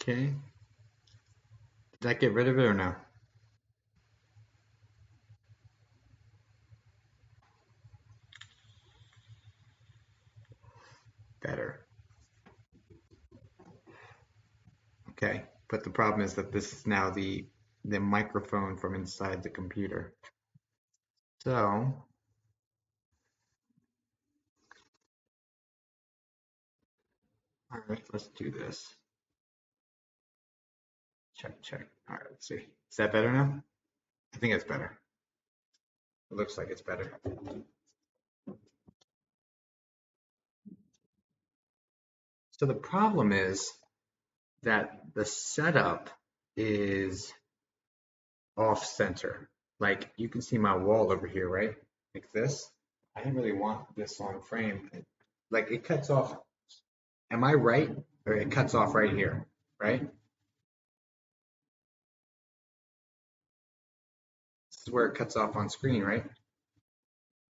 Okay. Did that get rid of it or no? Better. Okay. But the problem is that this is now the microphone from inside the computer. So, all right, let's do this. Check, check. All right, let's see. Is that better now? I think it's better. It looks like it's better. So the problem is that the setup is off center. Like you can see my wall over here, right? Like this. I didn't really want this on frame. Like it cuts off. Am I right? Or it cuts off right here, right? This is where it cuts off on screen, right?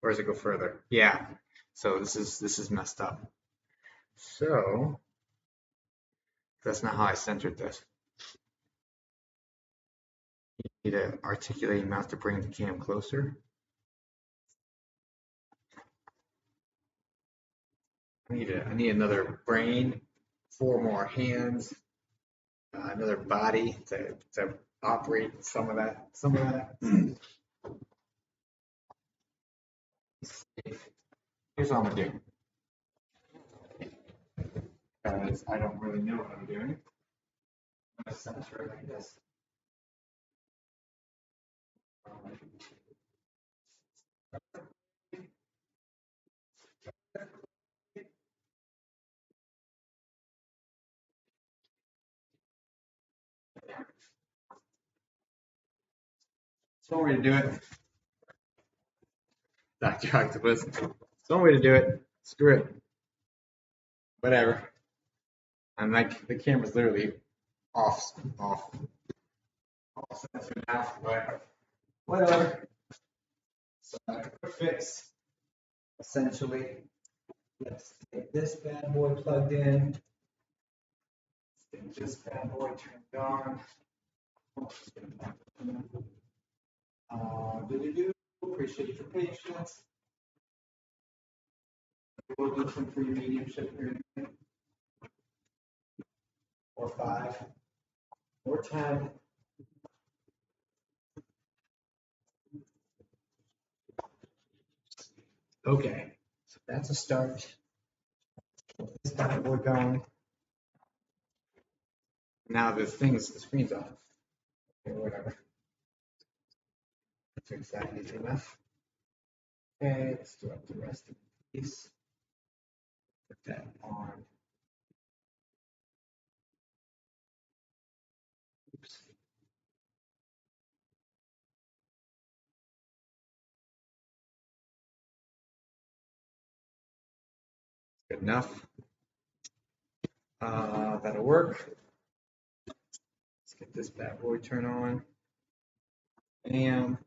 Or does it go further? Yeah. So this is messed up. So that's not how I centered this. You need to articulate mouse to bring the cam closer. I need another brain, 4 more hands, another body to operate some of that. Here's what I'm gonna do, because I don't really know what I'm doing. I'm gonna center it like this. It's one way to do it. Dr. Octopus. It's one way to do it. Screw it. Whatever. I'm like the camera's literally off center now, but whatever. So quick fix. Essentially, let's get this bad boy plugged in. Get this bad boy turned on. Appreciate your patience. We'll do some free mediumship here, or 5, or 10. Okay, so that's a start. This bad boy going. Now the screen's off. Okay, whatever. That's exactly easy enough. Okay, let's do up the rest of the piece. Put that on. Oops. Good enough. That'll work. Let's get this bad boy turned on. Bam.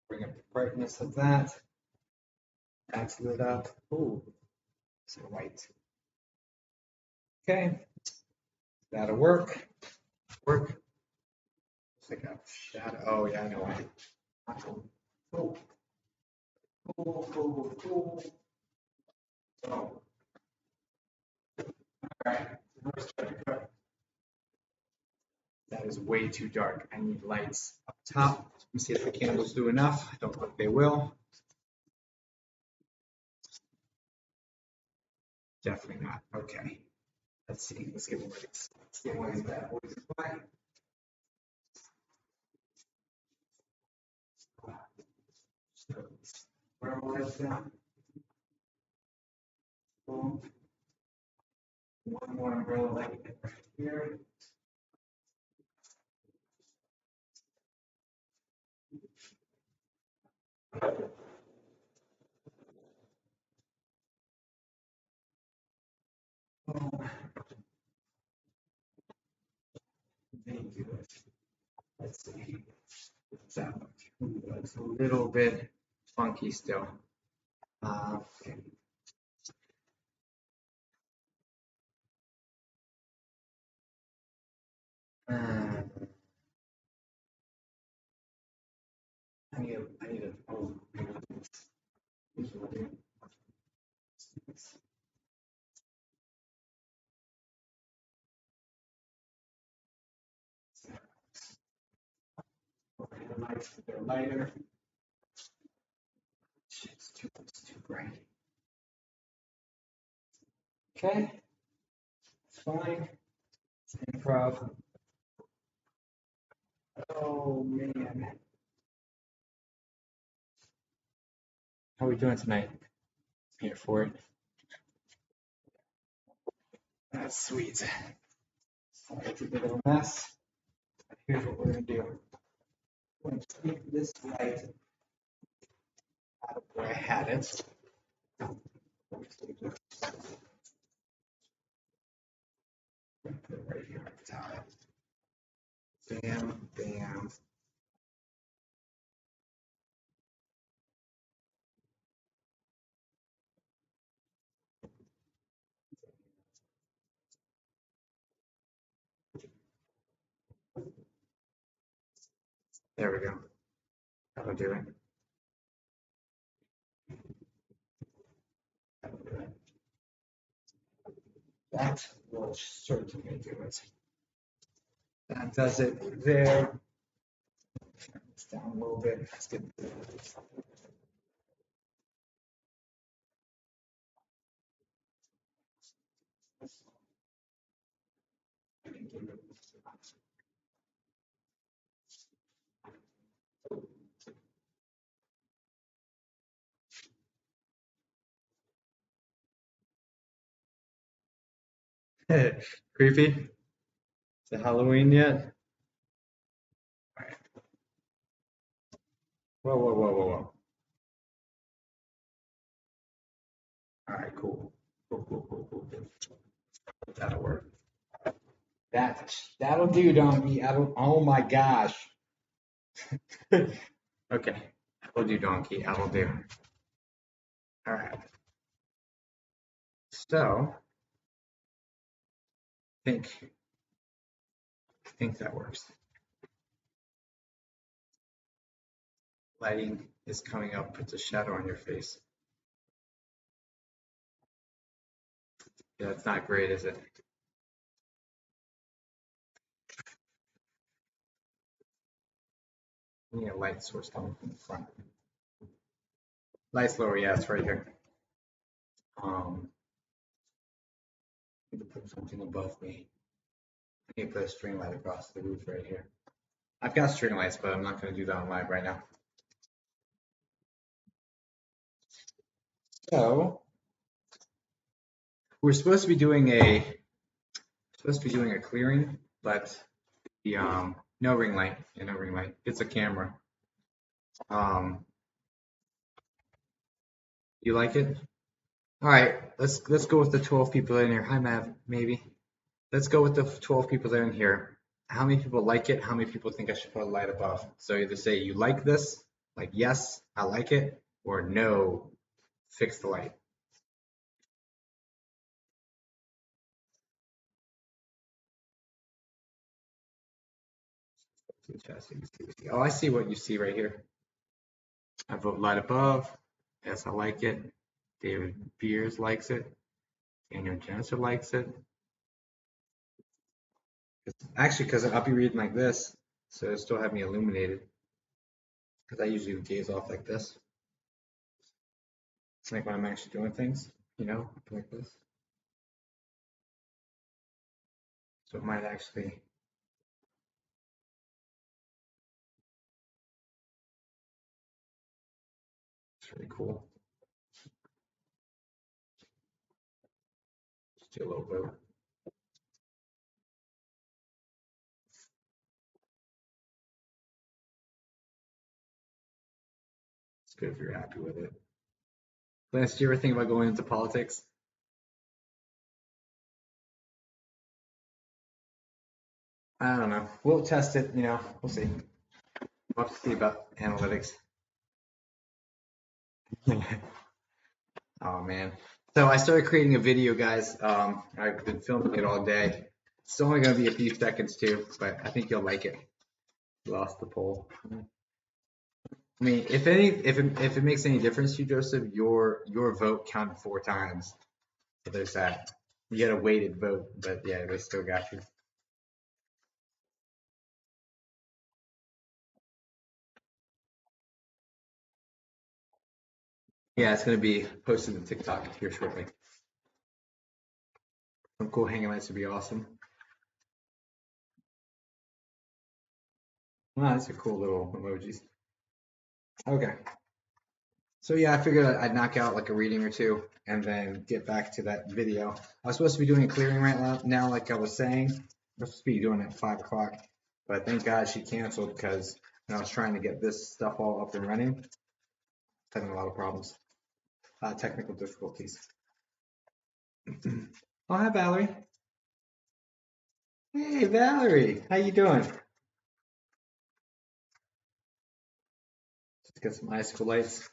Bring up the brightness of that. That's lit up. Ooh, it's white. Okay, that'll work. Work. Looks like a shadow. Oh yeah, I know why. Cool. Cool. So, all right. That is way too dark. I need lights up top. Let me see if the candles do enough. I don't think they will. Definitely not. Okay. Let's see. Let's get one of these bad boys away. Where was that? Boom. One more umbrella light right here. Let's see. That looks a little bit funky still. Okay. Uh, I need a, oh, hang on. This is what I do. Okay, the lights, they're lighter. It's too bright. Okay, it's fine. It's improv. Oh man, how are we doing tonight? Here for it. That's sweet. Sorry, it's a bit of a mess. Here's what we're gonna do. We're gonna take this light out of where I had it. Put it right here on the top. Bam, bam. There we go. That'll do it. That'll do it. That will certainly do it. That does it there. Turn this down a little bit. Let's get creepy. Is it Halloween yet? All right. Whoa, whoa, whoa, whoa, whoa. All right, cool. Cool, cool, cool, cool, cool. That'll work. That'll do, Donkey. Oh my gosh. Okay. That'll do, Donkey. That'll do. All right. So, I think that works. Lighting is coming up, puts a shadow on your face. Yeah, it's not great, is it? We need a light source coming from the front. Light's lower, yeah, it's right here. Need to put something above me. I need to put a string light across the roof right here. I've got string lights, but I'm not going to do that on live right now. So we're supposed to be doing a clearing, but the no ring light. Yeah, no ring light. It's a camera. You like it? All right, let's go with the 12 people in here. Hi, Mav, maybe. Let's go with the 12 people that are in here. How many people like it? How many people think I should put a light above? So either say you like this, like yes, I like it, or no, fix the light. Oh, I see what you see right here. I vote light above. Yes, I like it. David Beers likes it. Daniel Jensen likes it. Actually, because I'll be reading like this, so it'll still have me illuminated. Because I usually gaze off like this. It's like when I'm actually doing things, like this. So it might actually. It's really cool. Just do a little bit. It's good if you're happy with it. Lance, do you ever think about going into politics? I don't know. We'll test it, we'll see. We'll have to see about analytics. Oh man. So I started creating a video, guys. I've been filming it all day. It's only gonna be a few seconds too, but I think you'll like it. Lost the poll. I mean, if it makes any difference to you, Joseph, your vote counted 4 times. So there's that. You had a weighted vote, but yeah, they still got you. Yeah, it's gonna be posted to TikTok here shortly. Some cool hanging lights would be awesome. Wow, that's a cool little emojis. Okay. So yeah, I figured I'd knock out like a reading or two and then get back to that video. I was supposed to be doing a clearing right now, like I was saying. I was supposed to be doing it at 5 o'clock, but thank God she canceled because I was trying to get this stuff all up and running. Having a lot of problems, technical difficulties. Oh, hi Valerie. Hey Valerie, how you doing? Just get some icicle lights.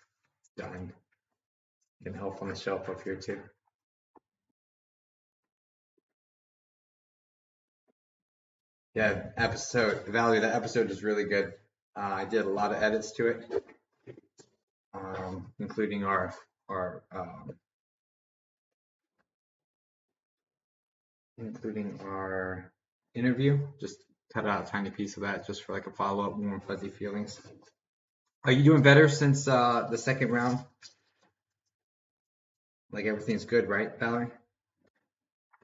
Done. Can help on the shelf up here too. Yeah, Valerie, that episode is really good. I did a lot of edits to it, including our including our interview. Just cut out a tiny piece of that just for like a follow-up, warm, fuzzy feelings. Are you doing better since the second round? Like everything's good, right, Valerie?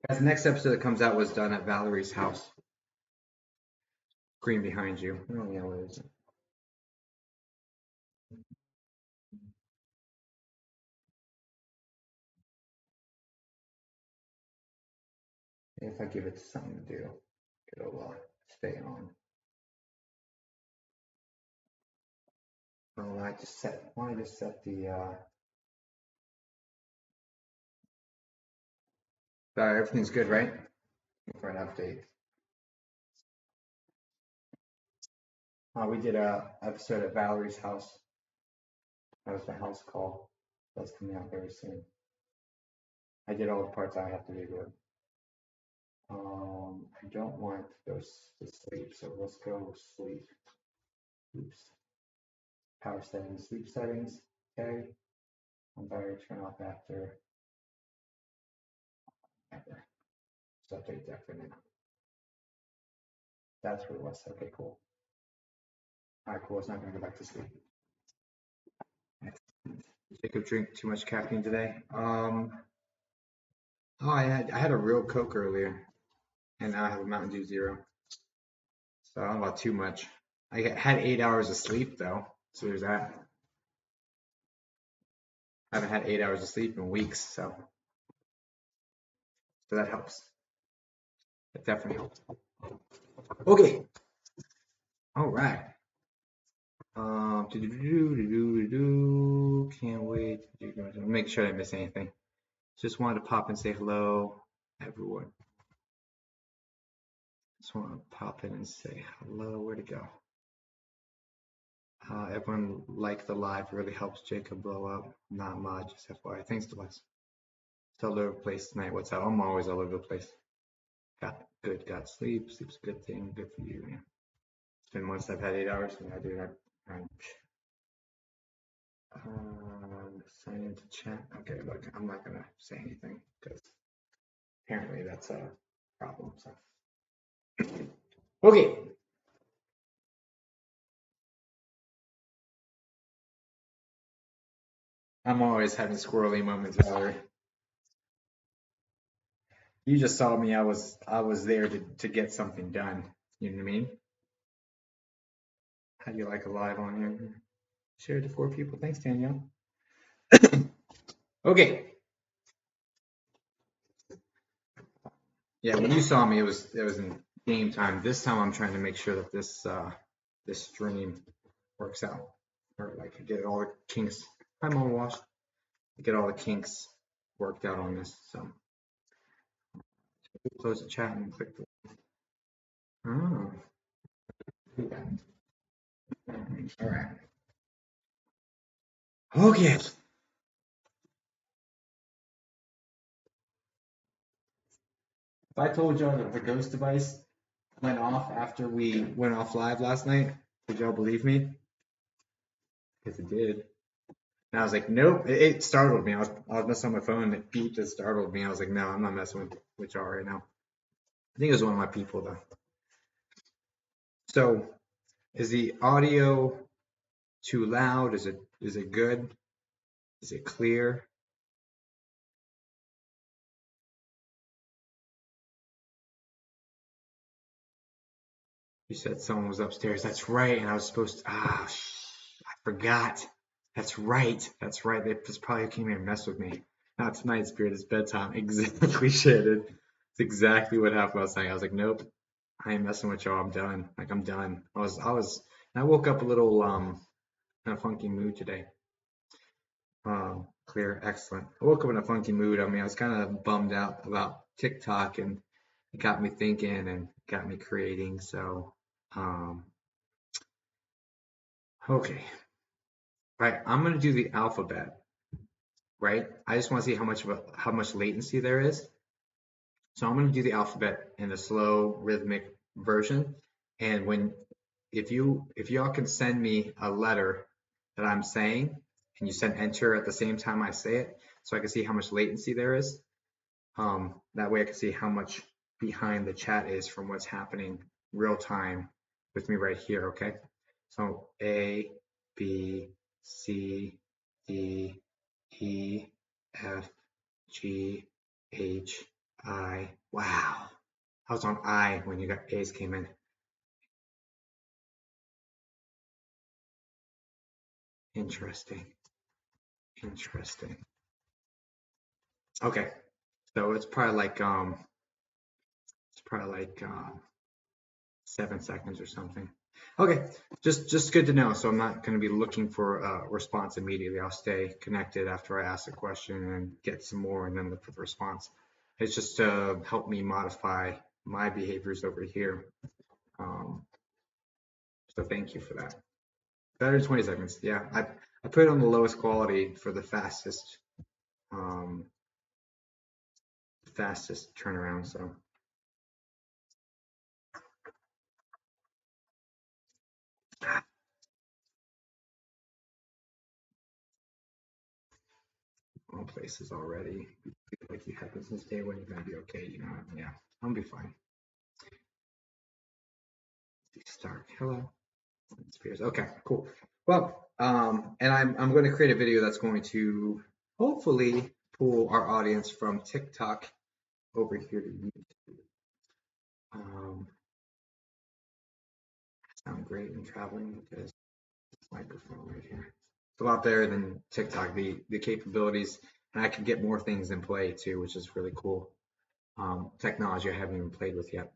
Guys, the next episode that comes out was done at Valerie's house. Green behind you. Oh, yeah, what is it? If I give it something to do, it'll stay on. Oh, I just set the everything's good, right? For an update. We did a episode at Valerie's house. That was the house call. That's coming out very soon. I did all the parts I have to do to it. I don't want to go to sleep, so let's go sleep. Oops. Power settings, sleep settings. Okay. I'm battery turn off after. So update that for now. That's what it was. Okay, cool. All right, cool. It's not going to go back to sleep. Jacob drink too much caffeine today. I had a real Coke earlier, and now I have a Mountain Dew Zero. So I don't know about too much. I had 8 hours of sleep though, so there's that. I haven't had 8 hours of sleep in weeks, so that helps. It definitely helps. Okay. All right. Can't wait. Make sure I didn't miss anything. Just wanted to pop and say hello, everyone. Just want to pop in and say hello. Where'd it go? Everyone like the live really helps Jacob blow up. Not much, just FYI. Thanks to us. It's all over the place tonight. What's up? I'm always all over the place. Got sleep. Sleep's a good thing. Good for you. Yeah. It's been months I've had 8 hours. And I do that. Sign into chat. Okay, look, I'm not gonna say anything because apparently that's a problem. So, okay. I'm always having squirrely moments, Valerie. You just saw me. I was there to get something done. You know what I mean? How do you like a live on here? Share it to 4 people. Thanks, Danielle. Okay. Yeah, when you saw me, it was in game time. This time, I'm trying to make sure that this stream works out, or like get all the kinks. Hi, Mama Wash. Get all the kinks worked out on this. So close the chat and click the. Oh. All right. Okay. I told y'all that the ghost device went off after we went off live last night, would y'all believe me? Because it did. And I was like, nope. It startled me. I was messing on my phone and it beeped. It startled me. I was like, no, I'm not messing with y'all right now. I think it was one of my people though. So is the audio too loud? Is it good? Is it clear? You said someone was upstairs. That's right. And I was supposed to, I forgot. That's right. That's right. They just probably came here and messed with me. Not tonight, Spirit. It's bedtime. Exactly, Shannon. It's exactly what happened last night. I was like, nope, I ain't messing with y'all. I'm done. Like, I'm done. I woke up a little, in a funky mood today. Clear. Excellent. I woke up in a funky mood. I mean, I was kind of bummed out about TikTok and it got me thinking and got me creating. So, okay. Right. I'm going to do the alphabet, right? I just want to see how much latency there is. So I'm going to do the alphabet in a slow rhythmic version. And if y'all can send me a letter that I'm saying and you send enter at the same time I say it, so I can see how much latency there is. That way I can see how much behind the chat is from what's happening real time with me right here, okay? So A, B, C, D, E, F, G, H, I. Wow. I was on I when you got A's came in. Interesting. Interesting. Okay. So it's probably like 7 seconds or something. Okay, just good to know. So I'm not going to be looking for a response immediately. I'll stay connected after I ask a question and get some more and then look for the response. It's just to help me modify my behaviors over here. So thank you for that. Better than 20 seconds. Yeah, I put it on the lowest quality for the fastest turnaround. So all places already. Like you have business day when you're gonna be okay. You know, yeah, I'm gonna be fine. Start. Hello. Spears. Okay, cool. Well, and I'm going to create a video that's going to hopefully pull our audience from TikTok over here to YouTube. Sound great in traveling because this microphone right here. It's a lot better than TikTok. The capabilities, and I can get more things in play too, which is really cool. Technology I haven't even played with yet.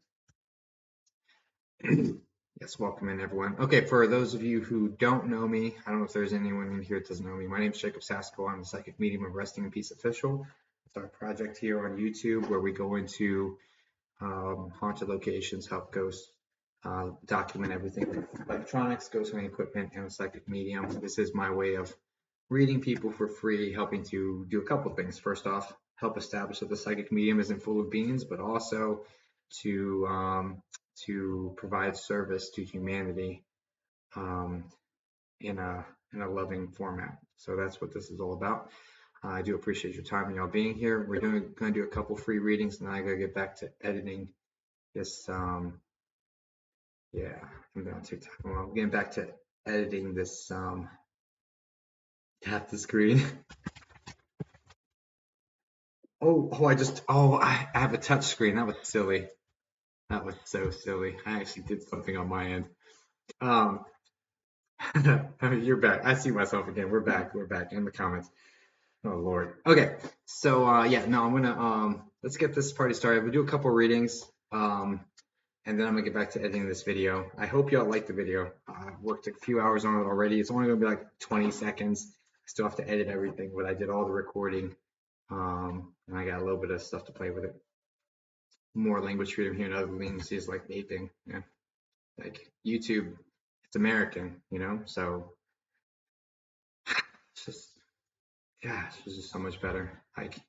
Yes, welcome in everyone. Okay, for those of you who don't know me, I don't know if there's anyone in here that doesn't know me. My name is Jacob Sasko. I'm the Psychic Medium of Resting in Peace Official. It's our project here on YouTube where we go into haunted locations, help ghosts, document everything, electronics, ghost hunting equipment, and a psychic medium. This is my way of reading people for free, helping to do a couple of things. First off, help establish that the psychic medium isn't full of beans, but also to provide service to humanity in a loving format. So that's what this is all about. I do appreciate your time and y'all being here. We're going to do a couple free readings, and then I got to get back to editing this. Yeah, I'm on TikTok. Well, I'm getting back to editing this. Tap the screen. I have a touch screen. That was silly. That was so silly. I actually did something on my end. Um, you're back. I see myself again. We're back. We're back in the comments. Oh Lord. Okay. So yeah, no, I'm gonna let's get this party started. We'll do a couple readings. And then I'm gonna get back to editing this video. I hope y'all like the video. I've worked a few hours on it already. It's only gonna be like 20 seconds. I still have to edit everything, but I did all the recording. And I got a little bit of stuff to play with it. More language freedom here and other things is like vaping. Yeah. Like YouTube, it's American, you know? So it's just, gosh, it's just so much better. Like,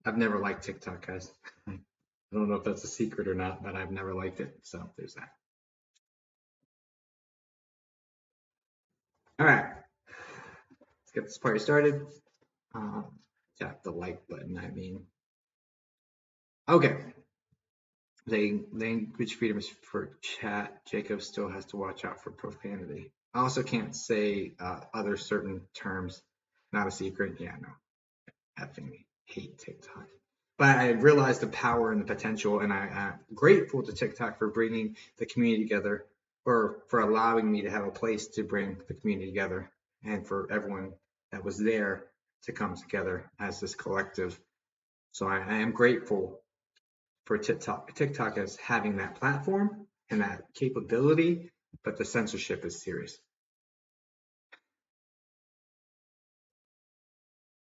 I've never liked TikTok, guys. I don't know if that's a secret or not, but I've never liked it. So there's that. All right, let's get this party started. Tap the like button, I mean. Okay. Language freedom is for chat. Jacob still has to watch out for profanity. I also can't say other certain terms. Not a secret. Yeah, no. Effing hate TikTok. But I realized the power and the potential, and I'm grateful to TikTok for bringing the community together, or for allowing me to have a place to bring the community together, and for everyone that was there to come together as this collective. So I am grateful for TikTok as having that platform and that capability, but the censorship is serious.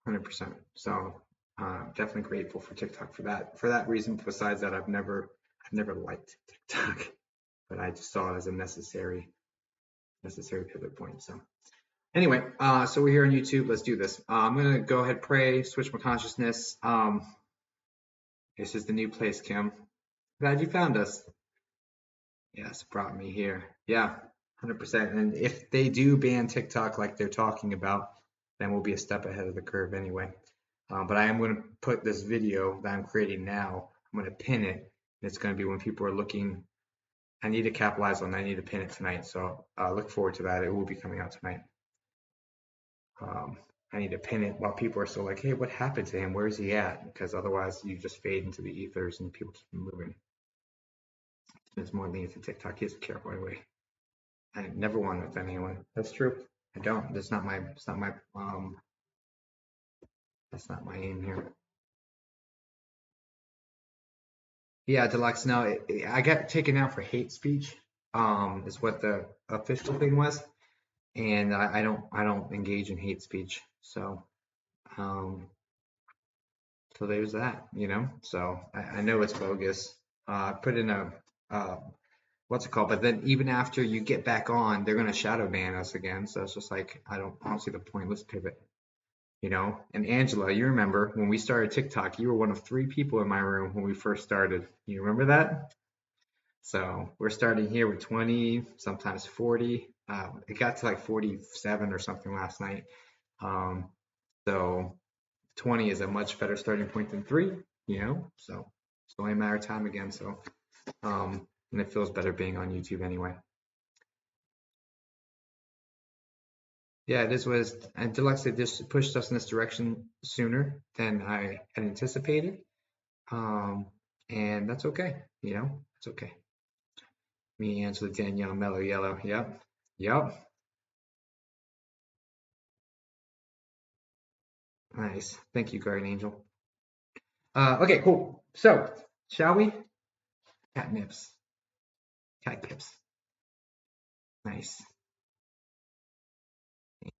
100%. So definitely grateful for TikTok for that. For that reason, besides that, I've never liked TikTok, but I just saw it as a necessary pivot point. So anyway, so we're here on YouTube. Let's do this. I'm gonna go ahead, pray, switch my consciousness. This is the new place, Kim. Glad you found us. Yes, brought me here. Yeah, 100%. And if they do ban TikTok like they're talking about, then we'll be a step ahead of the curve anyway. But I am going to put this video that I'm creating now, I'm going to pin it. And it's going to be when people are looking. I need to capitalize on that. I need to pin it tonight. So look forward to that. It will be coming out tonight. I need to pin it while people are still like, hey, what happened to him? Where's he at? Because otherwise you just fade into the ethers and people keep moving. It's more lenient to TikTok. He doesn't care, by the way. I never want with anyone. That's true. I don't. That's not my aim here. Yeah, Deluxe. No, I got taken out for hate speech. Is what the official thing was, and I don't engage in hate speech. So, so there's that. So I know it's bogus. I put in a what's it called? But then even after you get back on, they're gonna shadow ban us again. So it's just like I don't see the point. Let's pivot. And Angela, you remember when we started TikTok, you were one of 3 people in my room when we first started. You remember that? So we're starting here with 20, sometimes 40. It got to like 47 or something last night. So 20 is a much better starting point than 3, so it's only a matter of time again. So, and it feels better being on YouTube anyway. Yeah, it is what it is. And Deluxe, they just pushed us in this direction sooner than I had anticipated. And that's okay, it's okay. Me, Angela, Danielle, Mellow Yellow. Yep. Nice. Thank you, Guardian Angel. Okay, cool. So, shall we? Catnips. Catnips. Nice.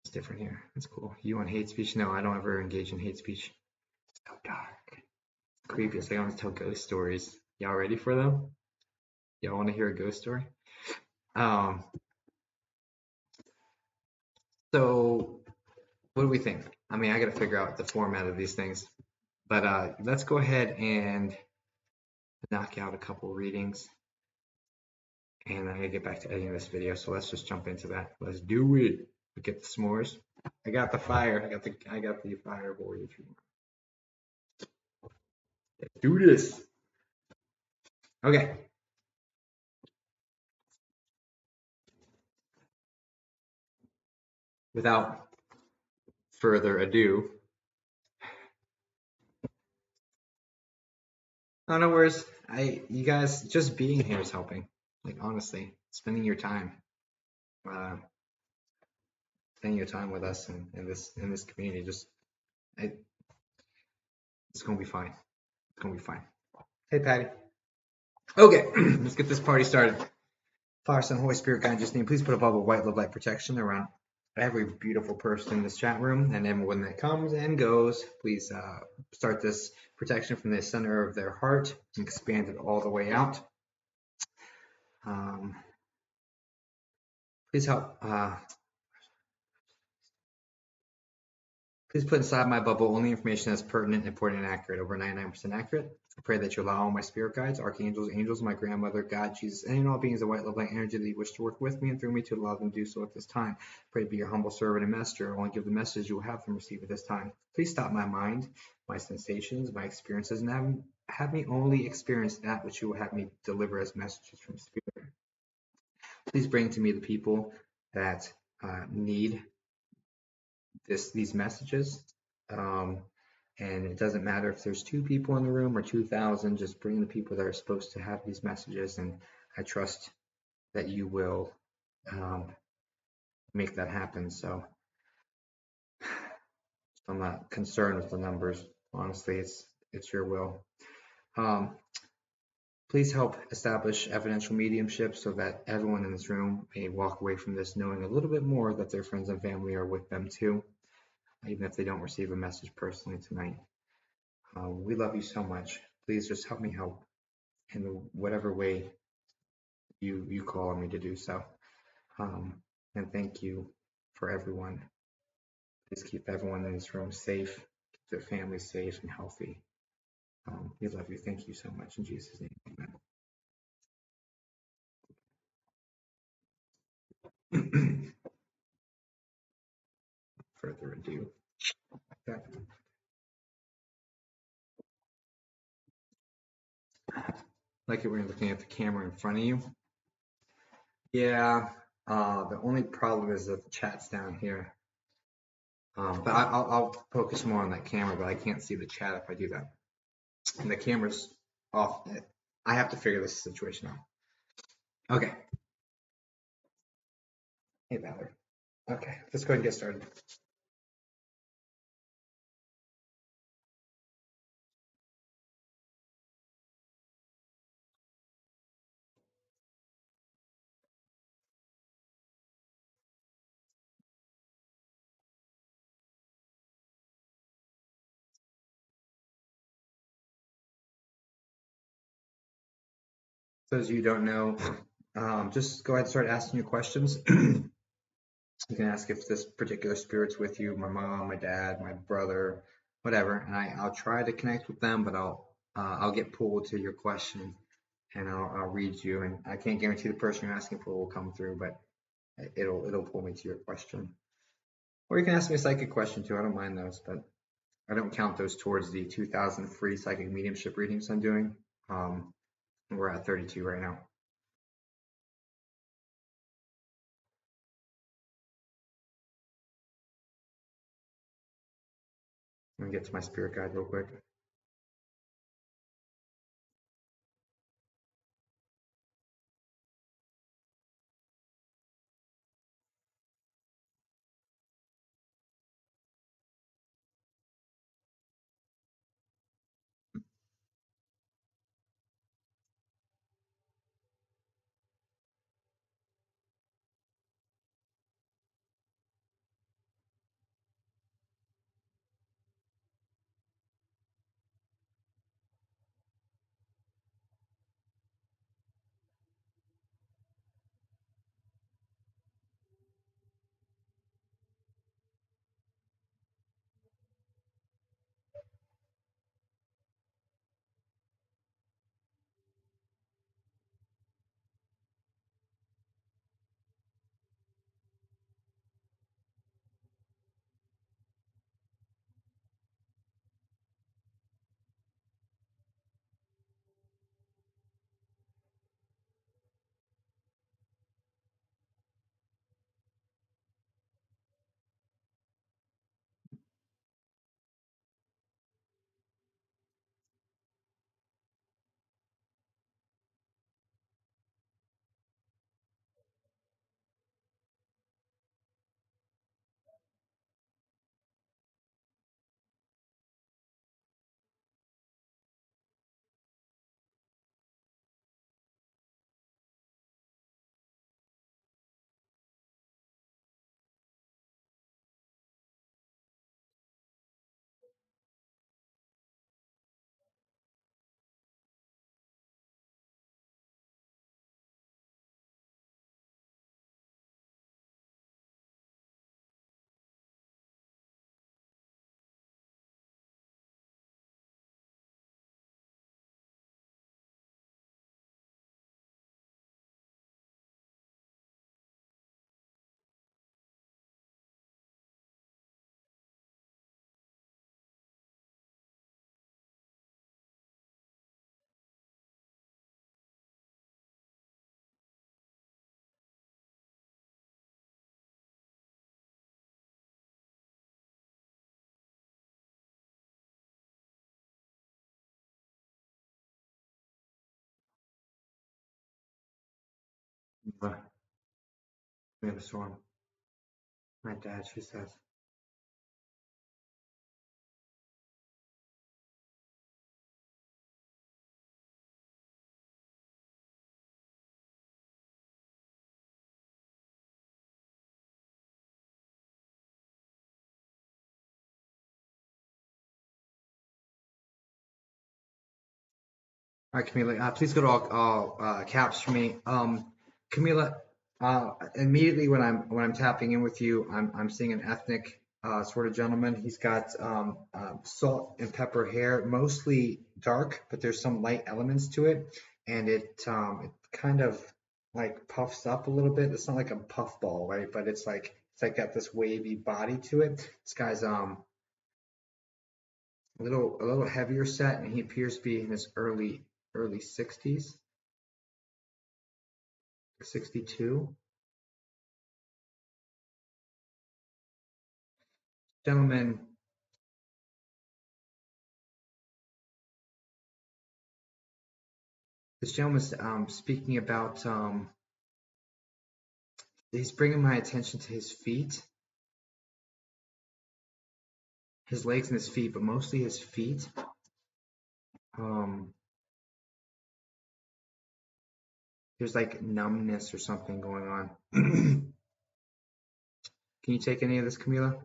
It's different here. That's cool. You want hate speech? No, I don't ever engage in hate speech. It's so dark. Creepy. It's like I want to tell ghost stories. Y'all ready for them? Y'all want to hear a ghost story? So what do we think? I mean, I got to figure out the format of these things, but let's go ahead and knock out a couple readings, and I'm gonna get back to editing this video. So let's just jump into that. Let's do it. We get the s'mores. I got the fire. I got the fireboard. If you want. Let's do this. Okay. Without further ado, no worries. You guys just being here is helping. Like honestly, spending your time with us in this community, it's gonna be fine. It's gonna be fine. Hey, Patty. Okay, let's get this party started. Father, Son, Holy Spirit, God, in Jesus' name, please put a bubble of white love light protection around every beautiful person in this chat room, and everyone that comes and goes. Please start this protection from the center of their heart and expand it all the way out. Please help. Please put inside my bubble only information that's pertinent, important, and accurate. Over 99% accurate. I pray that you allow all my spirit guides, archangels, angels, my grandmother, God, Jesus, and all beings of white love light energy that you wish to work with me and through me to allow them to do so at this time. Pray to be your humble servant and messenger. I want to give the message you will have them receive at this time. Please stop my mind, my sensations, my experiences, and have me only experience that which you will have me deliver as messages from spirit. Please bring to me the people that need these messages. Um, and it doesn't matter if there's 2 people in the room or 2,000, just bring the people that are supposed to have these messages. And I trust that you will um, make that happen. So I'm not concerned with the numbers. Honestly, it's your will. Um, please help establish evidential mediumship so that everyone in this room may walk away from this knowing a little bit more that their friends and family are with them too, even if they don't receive a message personally tonight. We love you so much. Please just help me help in whatever way you call on me to do so. And thank you for everyone. Please keep everyone in this room safe, keep their families safe and healthy. We love you. Thank you so much. In Jesus' name, amen. Further ado. Okay. Like it when you're looking at the camera in front of you. Yeah. The only problem is that the chat's down here. But I'll focus more on that camera, but I can't see the chat if I do that. And the camera's off. I have to figure this situation out. Okay. Hey, Valerie. Okay, let's go ahead and get started. Those of you who don't know, just go ahead and start asking your questions. You can ask if this particular spirit's with you, my mom, my dad, my brother, whatever, and I'll try to connect with them, but I'll get pulled to your question, and I'll read you, and I can't guarantee the person you're asking for will come through, but it'll pull me to your question. Or you can ask me a psychic question too. I don't mind those, but I don't count those towards the 2,000 free psychic mediumship readings I'm doing. We're at 32 right now. Let me get to my spirit guide real quick. But we have a storm. My dad, she says. All right, Camila, please go to all caps for me. Camila, immediately when I'm tapping in with you, I'm seeing an ethnic sort of gentleman. He's got salt and pepper hair, mostly dark, but there's some light elements to it, and it kind of like puffs up a little bit. It's not like a puff ball, right? But it's like got this wavy body to it. This guy's a little heavier set, and he appears to be in his early 60s, 62. Gentleman, this gentleman's speaking about, he's bringing my attention to his feet, his legs and his feet, but mostly his feet. Um, there's like numbness or something going on. Can you take any of this, Camila?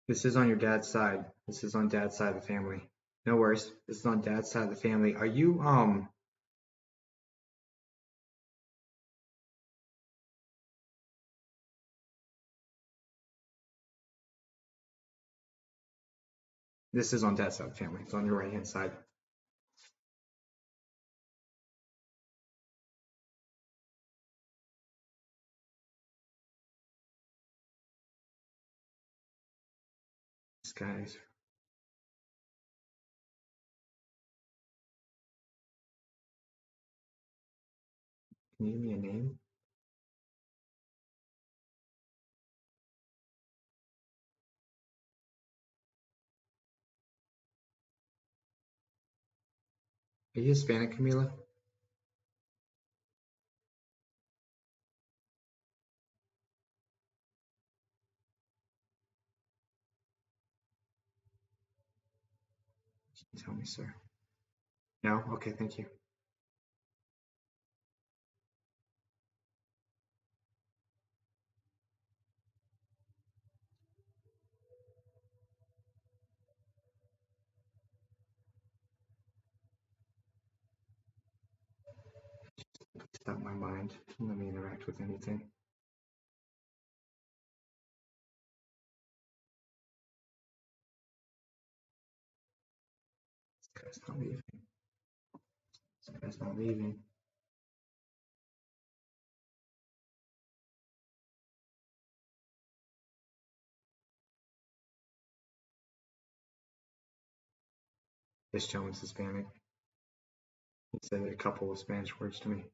This is on your dad's side. This is on dad's side of the family. No worries. This is on dad's side of the family. Are you, this is on dad's side of the family. It's on your right hand side. This guy's, can you give me a name? Are you Hispanic, Camila? Tell me, sir. No? Okay, thank you. Stop my mind. Don't let me interact with anything. This guy's not leaving. This guy's not leaving. This gentleman's Hispanic. He said a couple of Spanish words to me.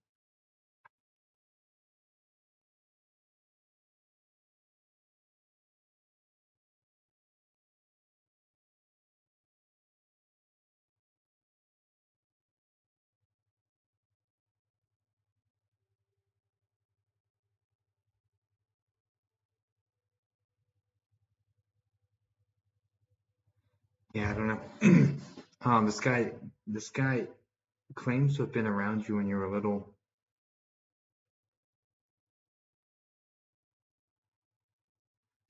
Yeah, I don't know. This guy claims to have been around you when you were little.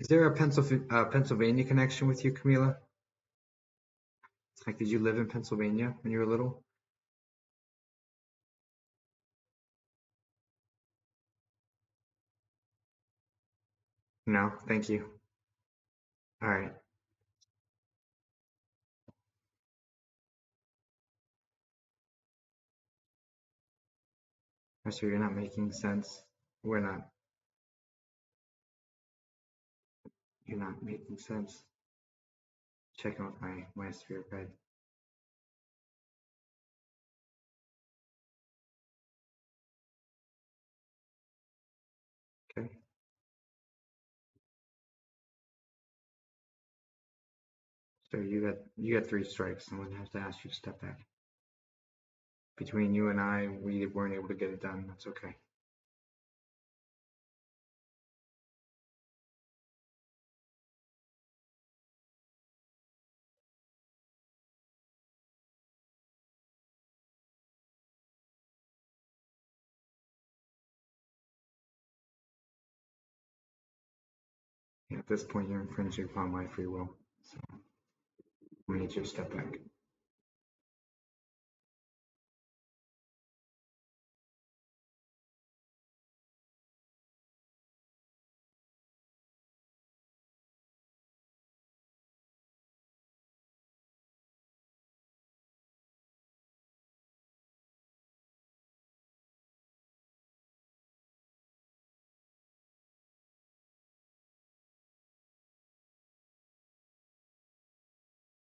Is there a Pennsylvania connection with you, Camila? It's like, did you live in Pennsylvania when you were little? No, thank you. All right. So you're not making sense. We're not. You're not making sense. Checking with my spirit guide. Okay. So you got 3 strikes. I'm gonna have to ask you to step back. Between you and I, we weren't able to get it done. That's okay. At this point, you're infringing upon my free will. So I need you to step back.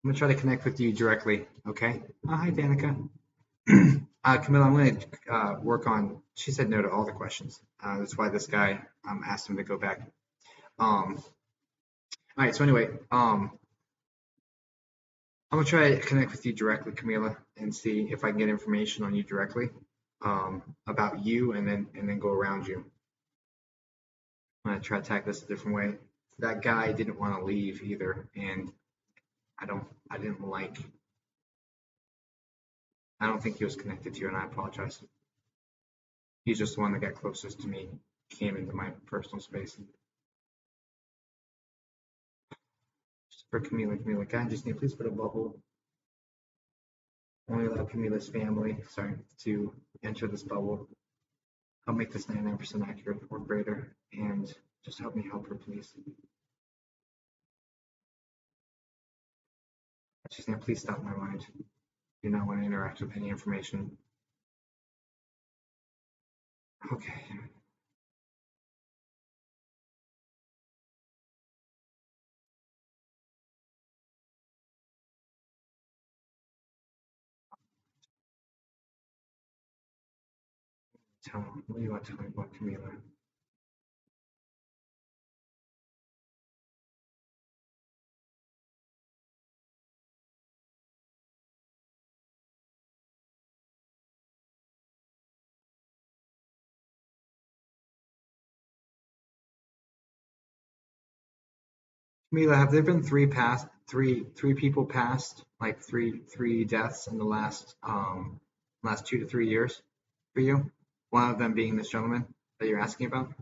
I'm gonna try to connect with you directly. Okay. Oh, hi, Danica. Camilla, I'm going to work on. She said no to all the questions. That's why this guy asked him to go back. All right. So anyway, I'm gonna try to connect with you directly, Camila, and see if I can get information on you directly about you, and then go around you. I'm gonna try to attack this a different way. That guy didn't want to leave either, and I didn't like. I don't think he was connected to you, and I apologize. He's just the one that got closest to me, came into my personal space. Just for Camila, can I just need please put a bubble? Only allow Camila's family, sorry, to enter this bubble. I'll make this 99% accurate or greater, and just help me help her, please. She's gonna please stop my mind. Do not want to interact with any information. Okay. What do you want to tell me about Camila? Camila, have there been three people passed, like three deaths in the last 2 to 3 years for you? One of them being this gentleman that you're asking about?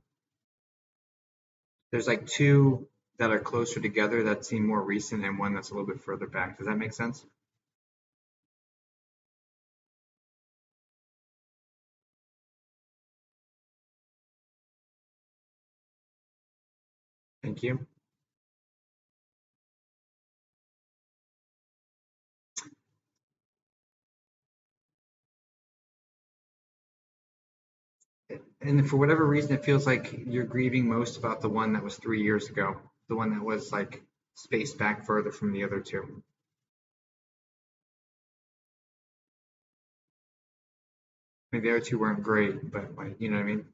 There's like two that are closer together that seem more recent, and one that's a little bit further back. Does that make sense? Thank you. And for whatever reason, it feels like you're grieving most about the one that was 3 years ago, the one that was like spaced back further from the other two. I mean, the other two weren't great, but like, you know what I mean?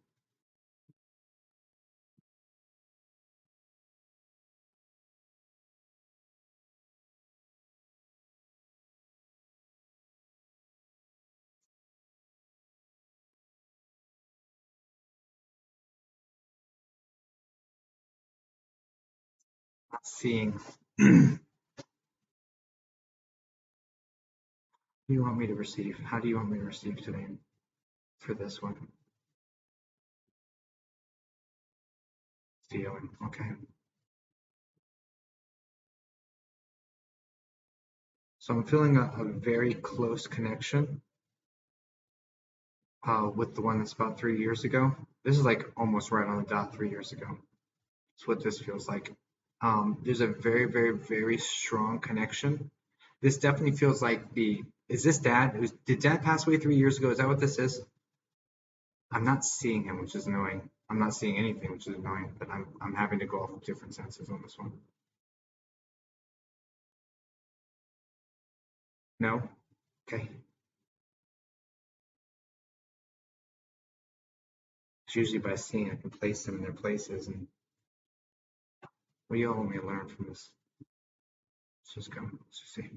Not seeing. Do you want me to receive? How do you want me to receive today for this one? Feeling. Okay. So I'm feeling a very close connection with the one that's about 3 years ago. This is like almost right on the dot 3 years ago. That's what this feels like. There's a very, very, very strong connection. This definitely feels like is this dad? Did dad pass away 3 years ago? Is that what this is? I'm not seeing him, which is annoying. I'm not seeing anything, which is annoying, but I'm having to go off of different senses on this one. No? Okay. It's usually by seeing I can place them in their places, and what do you all want me to learn from this? Let's just go. Let's just see.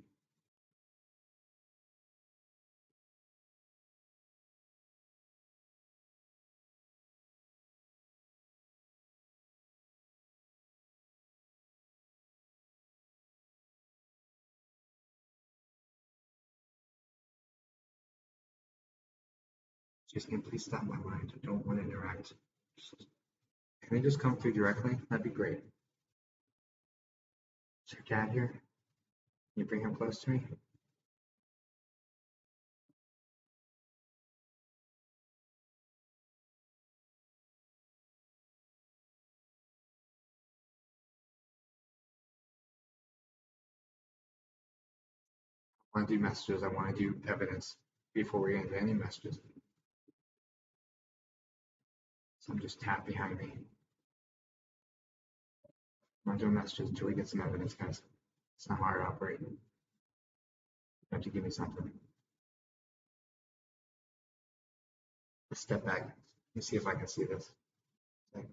Just saying, please stop my mind. I don't want to interact. Can they just come through directly? That'd be great. Is your dad here? Can you bring him close to me? I want to do messages. I want to do evidence before we get into any messages. So I'm just tap behind me. I'm not doing messages until we get some evidence, guys. It's not hard to operate. You have to give me something. Let's step back. Let me see if I can see this. Okay.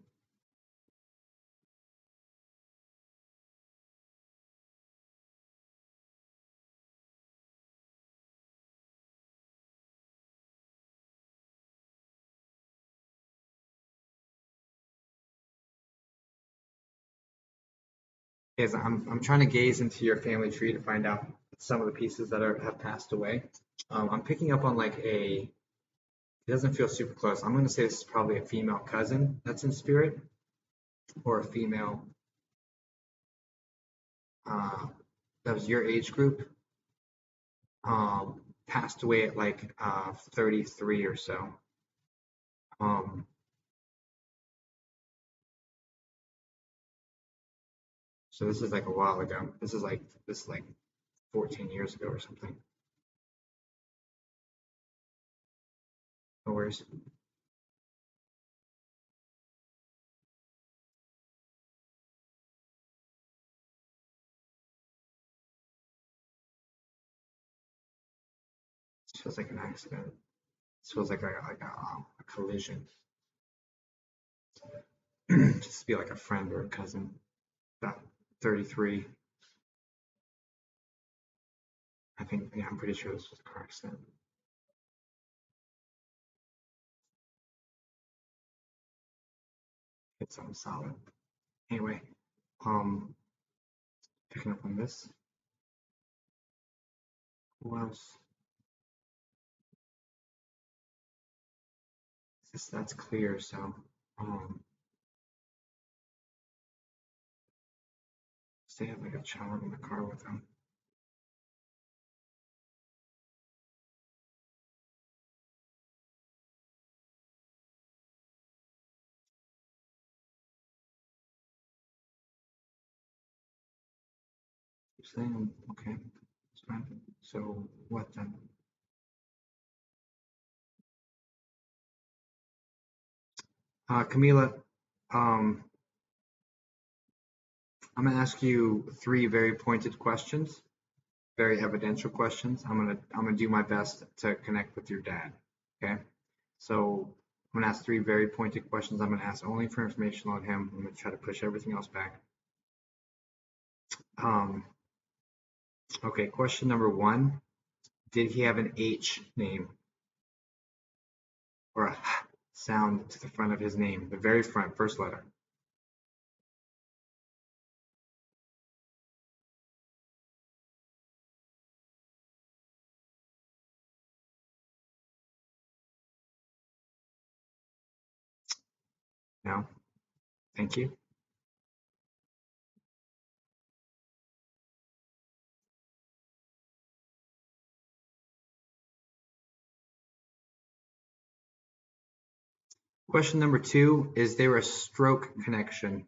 Is I'm trying to gaze into your family tree to find out some of the pieces that have passed away. I'm picking up on like it doesn't feel super close. I'm going to say this is probably a female cousin that's in spirit, or a female uh, that was your age group, passed away at like 33 or so. So this is like a while ago. This is like 14 years ago or something. No worries. This feels like an accident. This feels like a collision. Just to be like a friend or a cousin. About 33. I think, yeah, I'm pretty sure this was a car accident. It's something solid. Anyway, picking up on this. Who else? That's clear, so they have like a child in the car with them. Keep saying, okay, it's fine. So what then? Camila, I'm gonna ask you 3 very pointed questions, very evidential questions. I'm gonna do my best to connect with your dad. Okay, so I'm gonna ask 3 very pointed questions. I'm gonna ask only for information on him. I'm gonna try to push everything else back. Okay, question number 1: did he have an H name or a sound to the front of his name, the very front, first letter? No? Thank you. Question number 2: is there a stroke connection?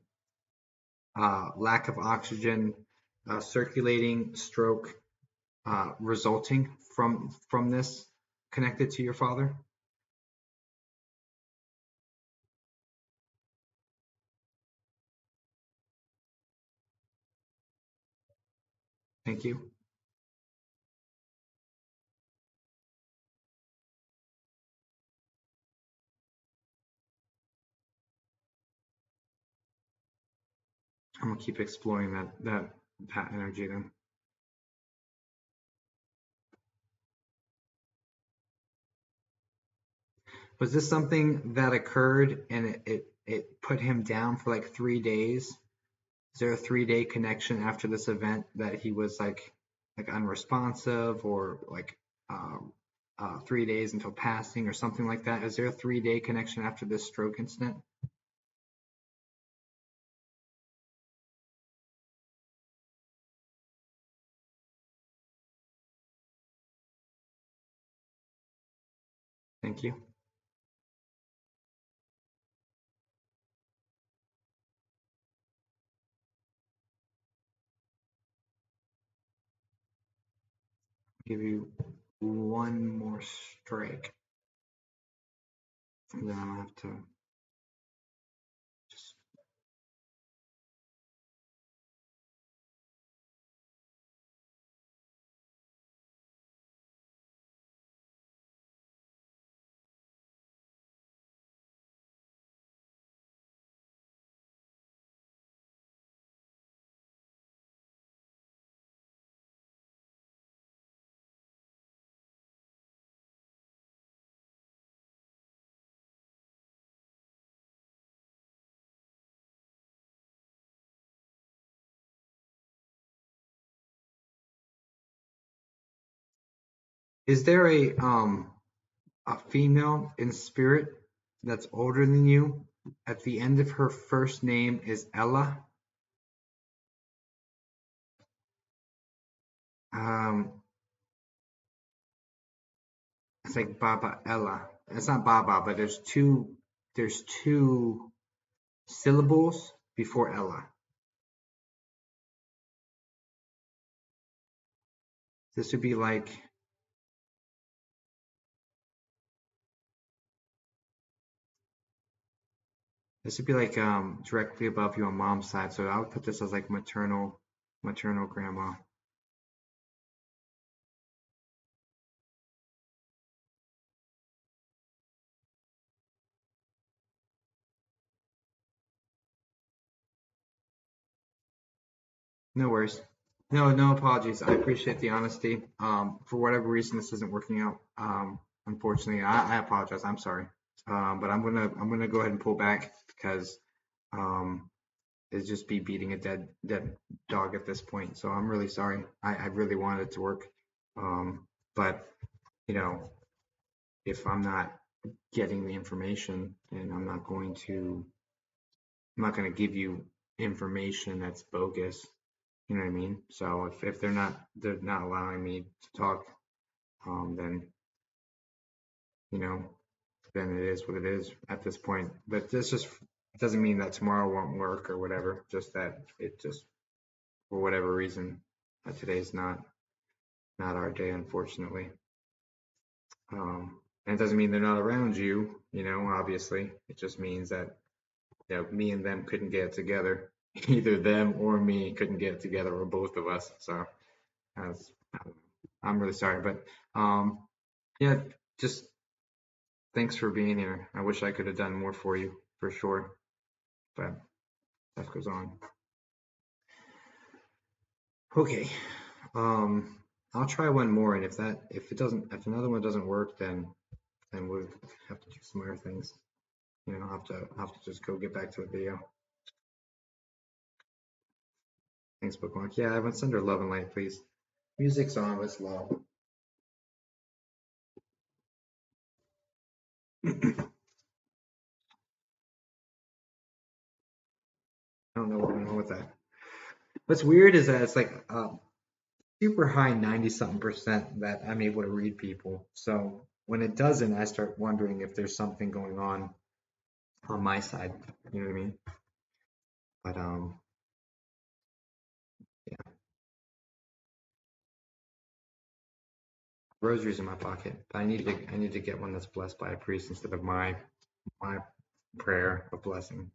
Lack of oxygen circulating, stroke resulting from this connected to your father? Thank you. I'm gonna keep exploring that energy then. Was this something that occurred and it put him down for like 3 days? Is there a 3-day connection after this event that he was like unresponsive or like 3 days until passing or something like that. Is there a 3-day connection after this stroke incident? Thank you. Give you one more strike, and then I'll have to just. Is there a female in spirit that's older than you? At the end of her first name is Ella. Um, it's like Baba Ella. It's not Baba, but there's two syllables before Ella. This would be like directly above you on mom's side. So I would put this as like maternal grandma. No worries. No apologies. I appreciate the honesty. For whatever reason, this isn't working out. Unfortunately, I apologize. I'm sorry. But I'm gonna go ahead and pull back because um, it'd just be beating a dead dog at this point. So I'm really sorry. I really wanted it to work. But you know, if I'm not getting the information, then I'm not going to give you information that's bogus. You know what I mean? So if they're not allowing me to talk, then you know, then it is what it is at this point. But this just doesn't mean that tomorrow won't work or whatever. Just that it just for whatever reason today's not our day, unfortunately. And it doesn't mean they're not around you. You know, obviously, it just means that me and them couldn't get together. Either them or me couldn't get together, or both of us. So that's, I'm really sorry, but yeah, just thanks for being here. I wish I could have done more for you, for sure, but life goes on. Okay, um, I'll try one more, and if another one doesn't work, then we'll have to do some other things. I'll have to just go get back to the video. Thanks, Bookmark. Yeah, I would send her love and light, please. Music's on, it's low. I don't know what's going on with that. What's weird is that it's like super high 90 something percent that I'm able to read people. So when it doesn't, I start wondering if there's something going on my side. You know what I mean? But yeah, rosaries in my pocket. But I need to get one that's blessed by a priest instead of my prayer of blessing.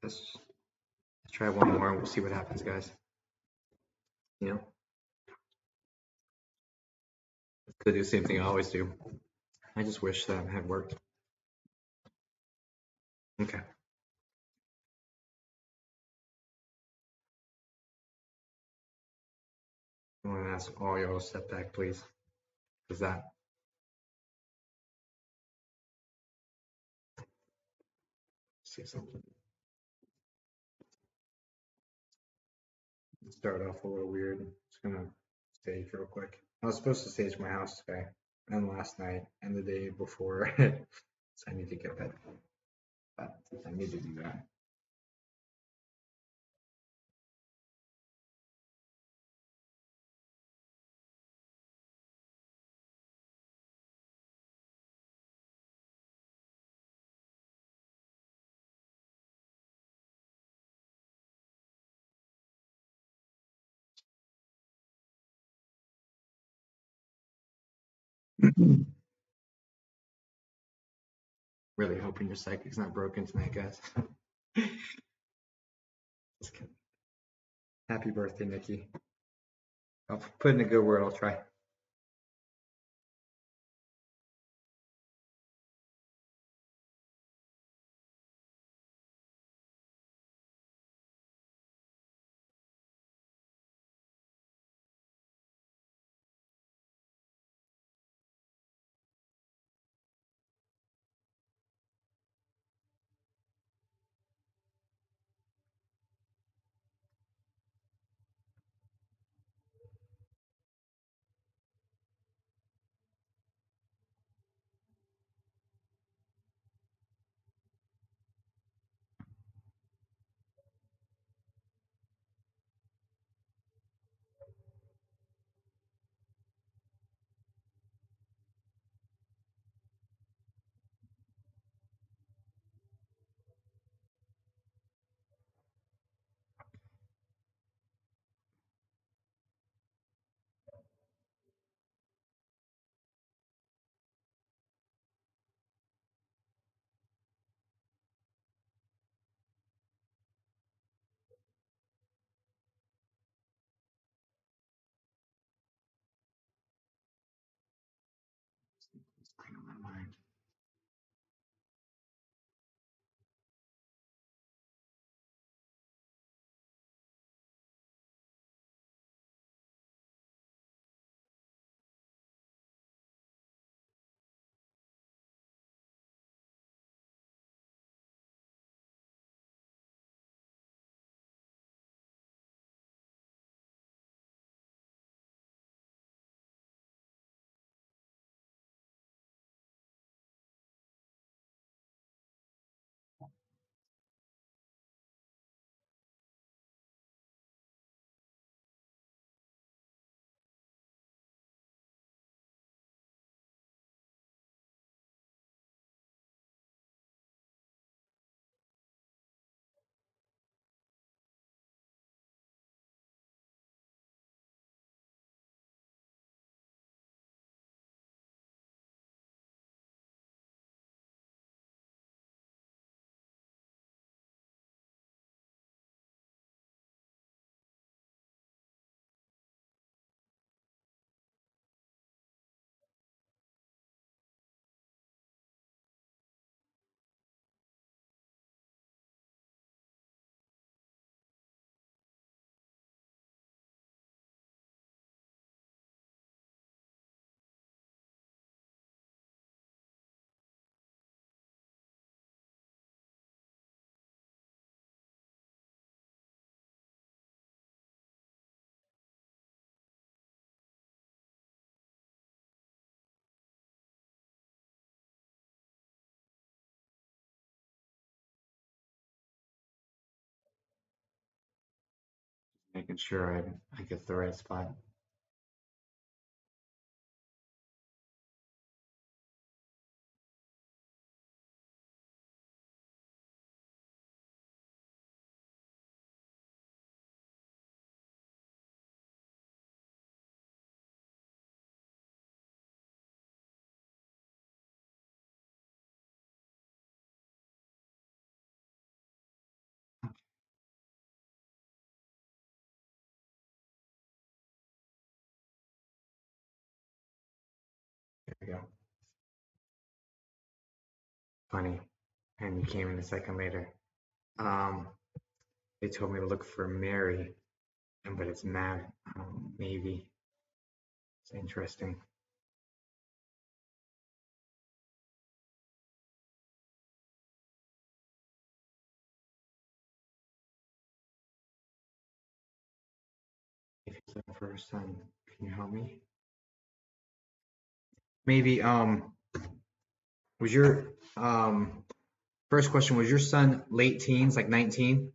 Let's try one more and we'll see what happens, guys. You know, could do the same thing I always do. I just wish that had worked. Okay. I want to ask all y'all to step back, please. Is that see something. Start off a little weird. Just gonna stage real quick. I was supposed to stage my house today and last night and the day before, so I need to get that. But I need to do that. Really hoping your psychic's not broken tonight, guys. Just kidding. Happy birthday, Nikki. I'll put in a good word. I'll try. It's clear on my mind. Making sure I get the right spot. There we go. Funny. And you came in a second later. Um, they told me to look for Mary, but it's Matt. Maybe. It's interesting. So for her son, can you help me? Maybe was your first question, was your son late teens, like 19?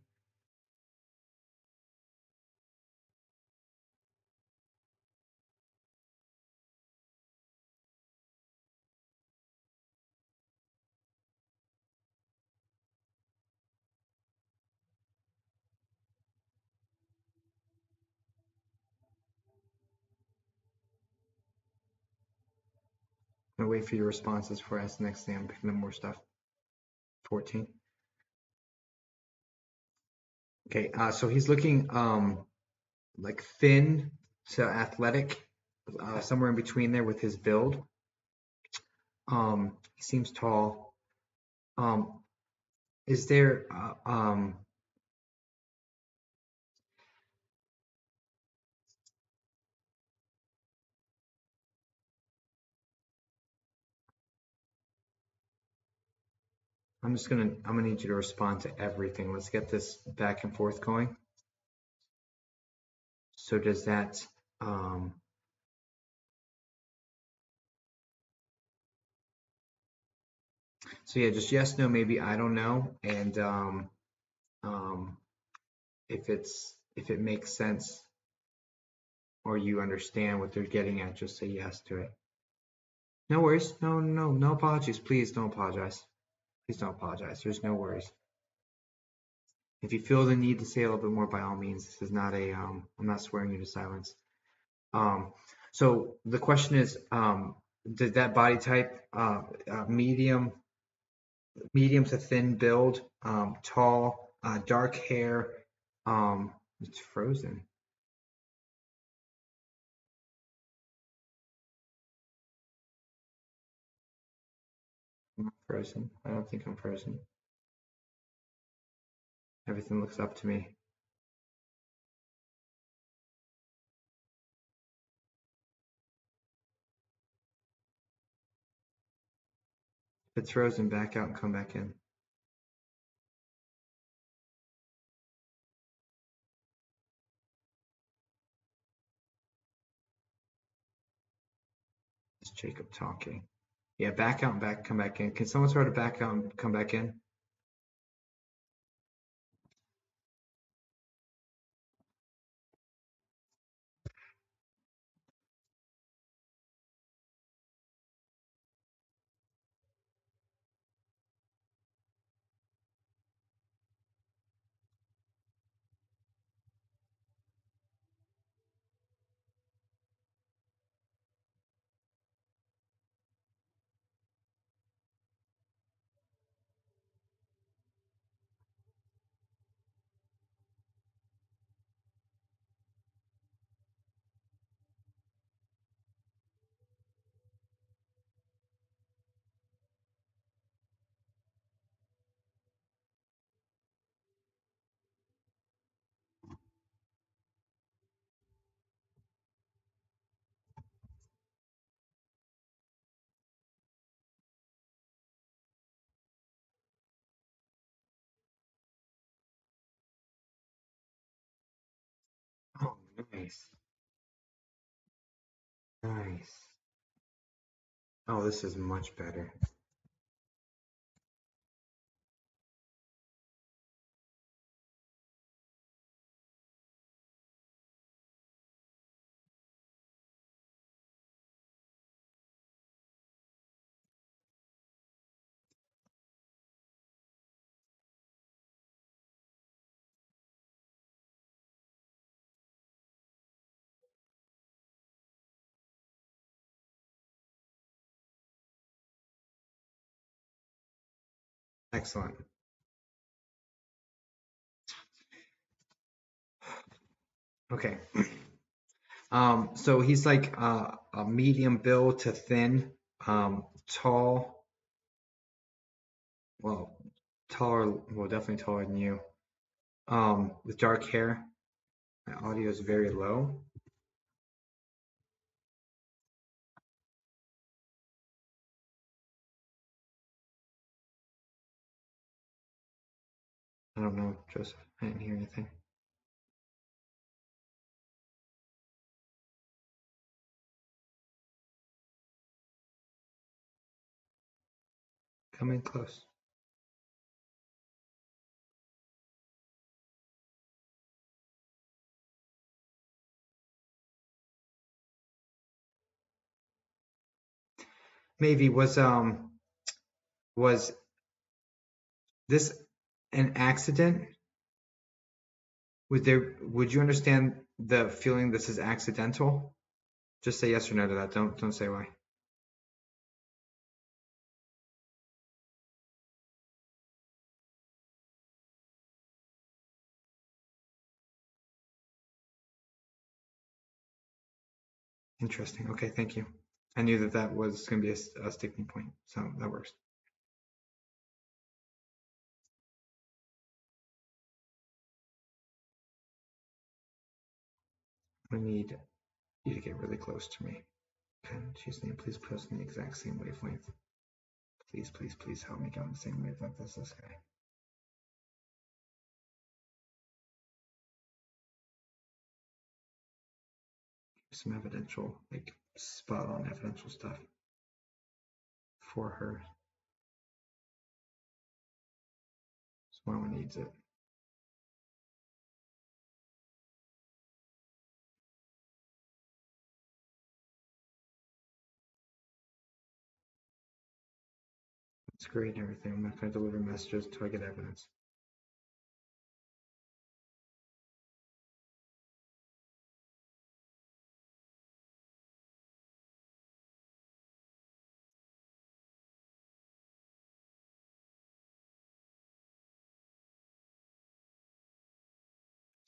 I'm gonna wait for your responses before I ask the next thing. I'm picking up more stuff. 14. Okay, so he's looking like thin to athletic, somewhere in between there with his build. He seems tall. Um, is there I'm gonna need you to respond to everything. Let's get this back and forth going. So does that um so yeah, just yes, no, maybe I don't know. And um if it makes sense or you understand what they're getting at, just say yes to it. No worries. No apologies. Please don't apologize. Please don't apologize. There's no worries. If you feel the need to say a little bit more, by all means, this is not a, I'm not swearing you to silence. Um, so the question is, did that body type, medium to thin build, tall, dark hair, it's frozen. I'm not frozen. I don't think I'm frozen. Everything looks up to me. If it's frozen, back out and come back in. It's Jacob talking. Yeah, back out and come back in. Can someone sort of back out and come back in? Oh, nice. Nice. Oh, this is much better. Excellent. Okay. So he's like a medium build to thin, tall, well, taller, well, definitely taller than you, with dark hair. My audio is very low. I don't know, Joseph. I didn't hear anything. Come in close. Maybe was this an accident? Would you understand the feeling this is accidental? Just say yes or no to that. Don't say why. Interesting. Okay, thank you. I knew that was going to be a sticking point, so that works. I need you to get really close to me. Okay, she's name, please put us in the exact same wavelength. Please, please, please help me get on the same wavelength as this guy. Some evidential, like spot on evidential stuff for her. So Mama needs it. It's great and everything. I'm not going to deliver messages until I get evidence.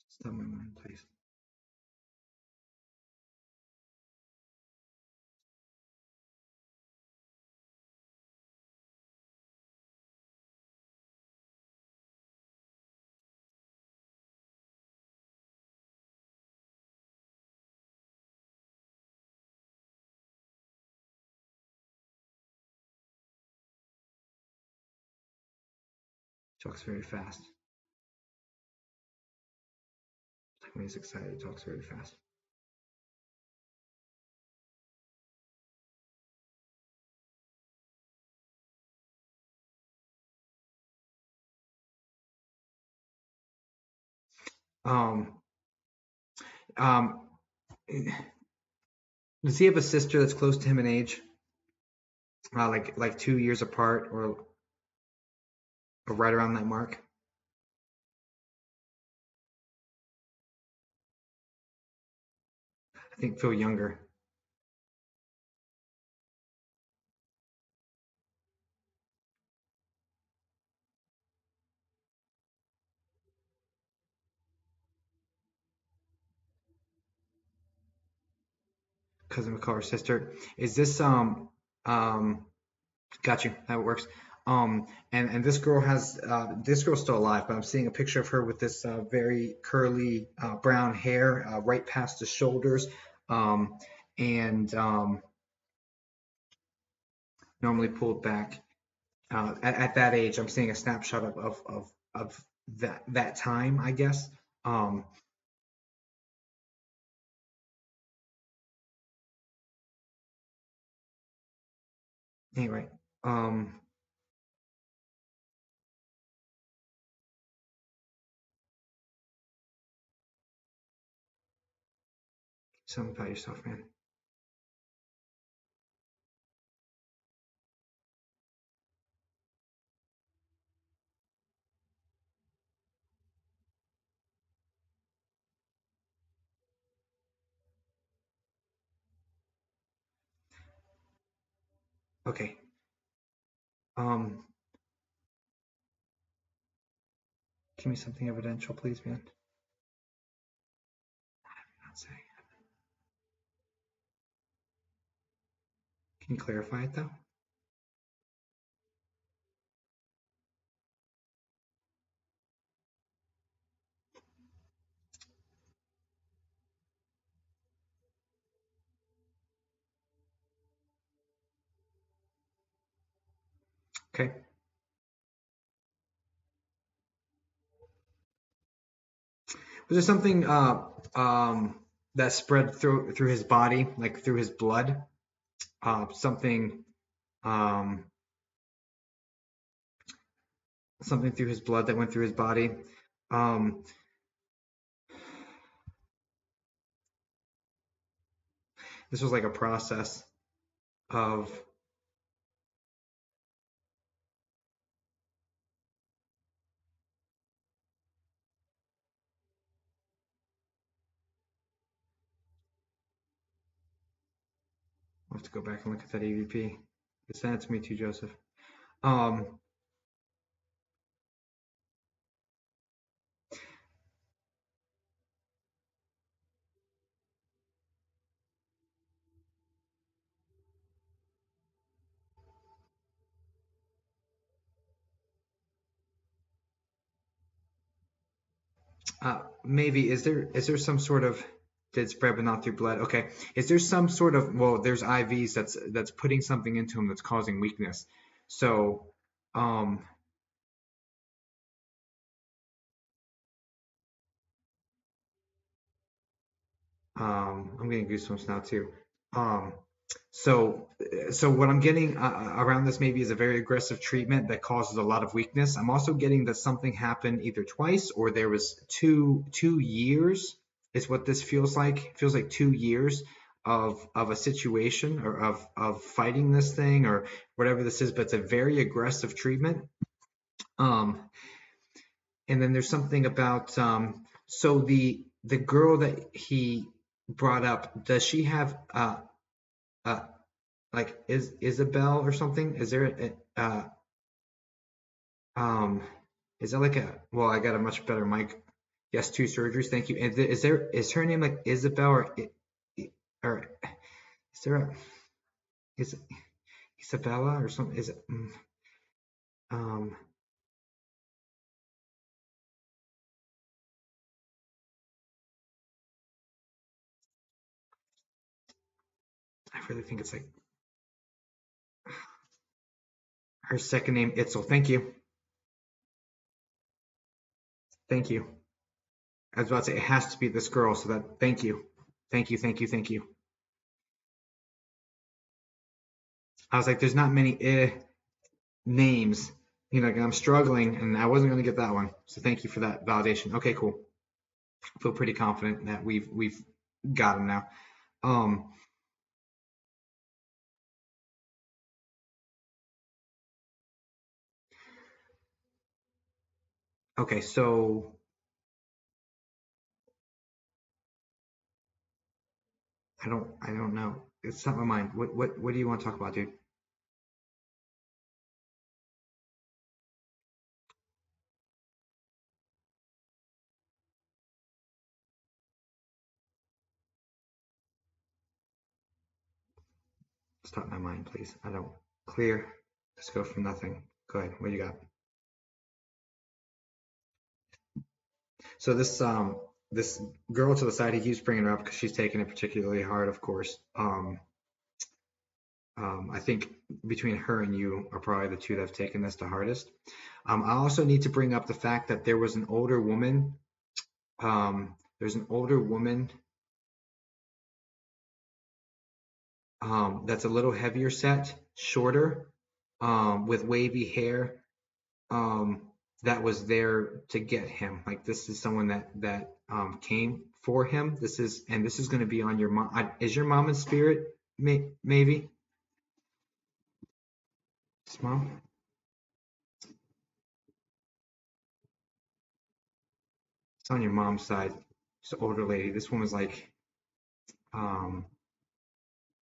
Stop my mind, please. Talks very fast. Like when he's excited, he talks very fast. Um, um, does he have a sister that's close to him in age? Like 2 years apart, or right around that mark? I think feel younger. Cousin McCullough sister. Is this got you. That works. And this girl has this girl's still alive, but I'm seeing a picture of her with this very curly brown hair right past the shoulders, and normally pulled back. At that age, I'm seeing a snapshot of that time, I guess. Anyway, something about yourself, man. Okay. Um, give me something evidential, please, man. I'm not saying. Can you clarify it though? Okay. Was there something that spread through his body, like through his blood? Something something through his blood that went through his body. Um, this was like a process of, I'll have to go back and look at that EVP. You sent it to me too, Joseph. Um, maybe is there some sort of did spread but not through blood? Okay, is there some sort of well? There's IVs that's putting something into him that's causing weakness. So, um, I'm getting goosebumps now too. Um, so, so what I'm getting around this maybe is a very aggressive treatment that causes a lot of weakness. I'm also getting that something happened either twice or there was two years is what this feels like. It feels like 2 years of a situation or of fighting this thing or whatever this is, but it's a very aggressive treatment. Um, and then there's something about so the girl that he brought up, does she have uh like is Isabel or something? Is there um is that like a well I got a much better mic. Yes, 2 surgeries, thank you. And is her name like Isabel or is there a is Isabella or something? Is it um I really think it's like her second name Itzel. Thank you. Thank you. I was about to say it has to be this girl, so that thank you. Thank you, thank you, thank you. I was like, there's not many names. You know, like I'm struggling, and I wasn't going to get that one. So thank you for that validation. Okay, cool. I feel pretty confident that we've got him now. Um, okay, so I don't know. It's not my mind. What do you want to talk about, dude? Stop my mind, please. I don't clear. Let's go from nothing. Go ahead. What do you got? So this girl to the side, he keeps bringing her up because she's taking it particularly hard, of course. I think between her and you are probably the two that have taken this the hardest. I also need to bring up the fact that there was an older woman. There's an older woman that's a little heavier set, shorter, with wavy hair. Um, that was there to get him. Like this is someone that came for him. This is going to be on your mom. Is your mom in spirit? Maybe. Is mom? It's on your mom's side. It's an older lady. This woman's like, um,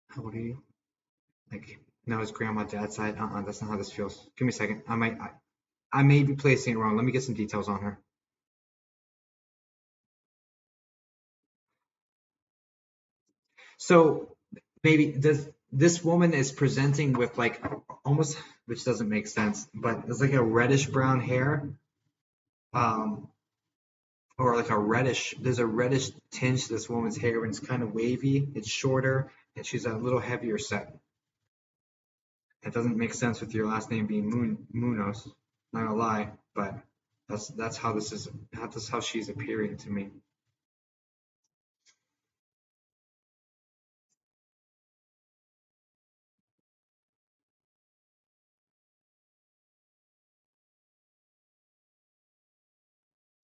how old are you? Like, no, it's grandma, dad's side. That's not how this feels. Give me a second. I may be placing it wrong. Let me get some details on her. So maybe this woman is presenting with like almost, which doesn't make sense, but it's like a reddish brown hair, um, or like a reddish. There's a reddish tinge to this woman's hair, and it's kind of wavy. It's shorter, and she's a little heavier set. It doesn't make sense with your last name being Munoz. Not gonna lie, but that's how this is. That's how she's appearing to me.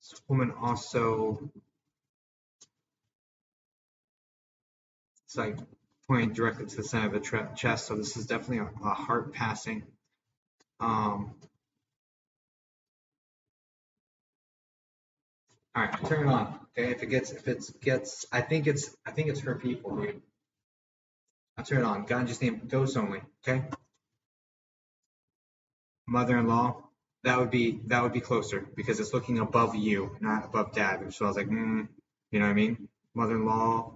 This woman also, it's like pointing directly to the center of the chest, so this is definitely a heart passing. All right, turn it on. Okay, if it gets, I think it's her people, dude. I'll turn it on. God just name ghosts only. Okay, mother-in-law. That would be closer because it's looking above you, not above dad. So I was like, you know what I mean? Mother-in-law.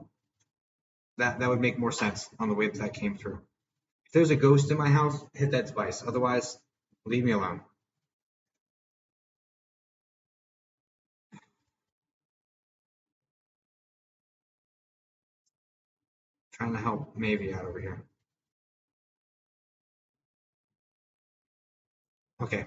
That would make more sense on the way that came through. If there's a ghost in my house, hit that device. Otherwise, leave me alone. Trying to help maybe out over here. Okay.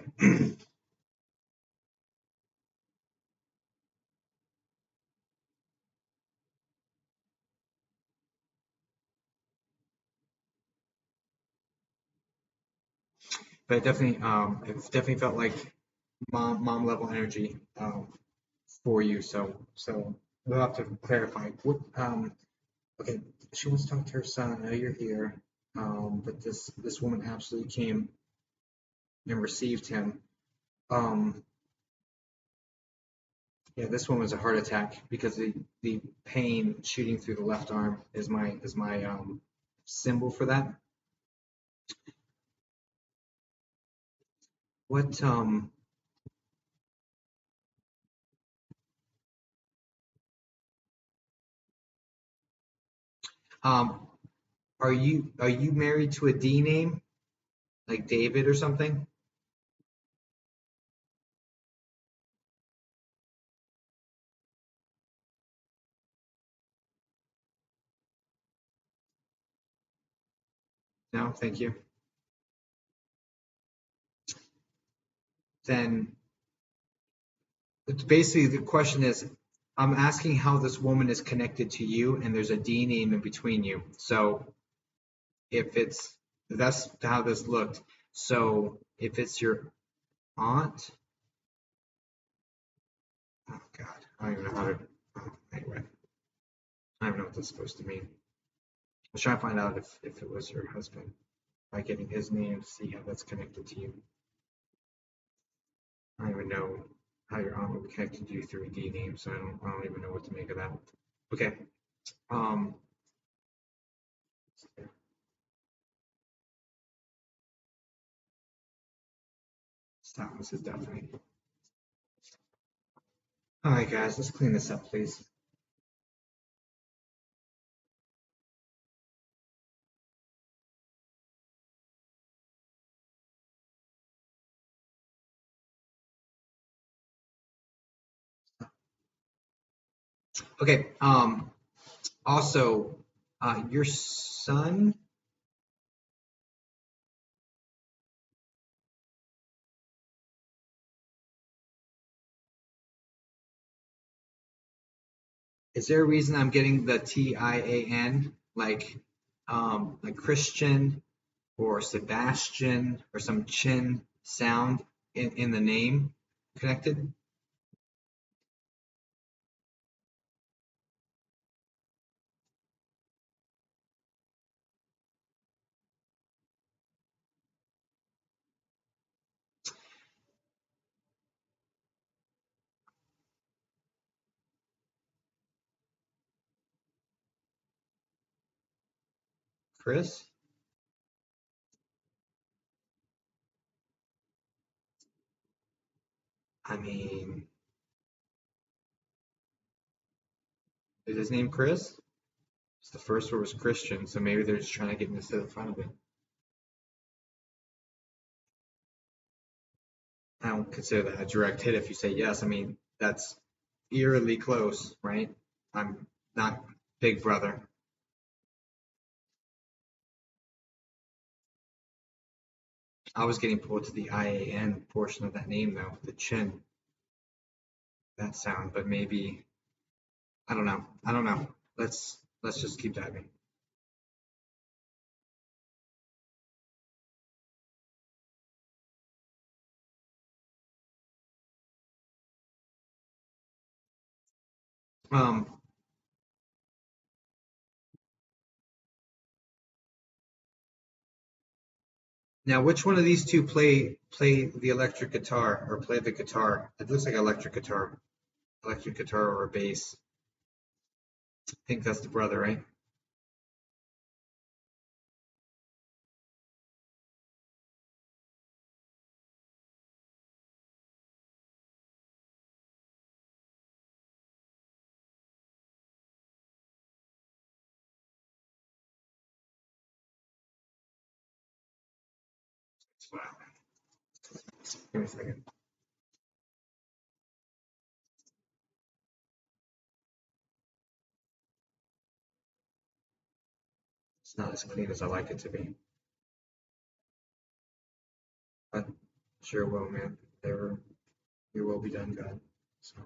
But it definitely felt like mom level energy for you. So we'll have to clarify. Okay, she wants to talk to her son. I know you're here, but this woman absolutely came and received him. Um, yeah, this one was a heart attack because the pain shooting through the left arm is my symbol for that. What um are you married to a D name like David or something? No, thank you. Then it's basically the question is, I'm asking how this woman is connected to you, and there's a D name in between you. So if it's that's how this looked. So if it's your aunt, oh God, I don't even know how to. Oh, anyway, I don't know what that's supposed to mean. I was trying to find out if it was your husband by getting his name to see how that's connected to you. I don't even know how your aunt would be connected to you through a D name, so I don't even know what to make of that. Okay. Um, stop. This is definitely. All right, guys, let's clean this up, please. Okay. Also, your son, is there a reason I'm getting the Tian, like Christian or Sebastian or some chin sound in the name connected? Chris? I mean, is his name Chris? It's the first word was Christian, so maybe they're just trying to get me to sit in front of it. I don't consider that a direct hit if you say yes. I mean, that's eerily close, right? I'm not Big Brother. I was getting pulled to the IAN portion of that name though, the chin, that sound, but maybe I don't know. I don't know. Let's just keep diving. Um, Now, which one of these two play the electric guitar or play the guitar? It looks like electric guitar or a bass. I think that's the brother, right? Wow. Give me a second. It's not as clean as I like it to be, but sure will, man. There, your will be done, God. So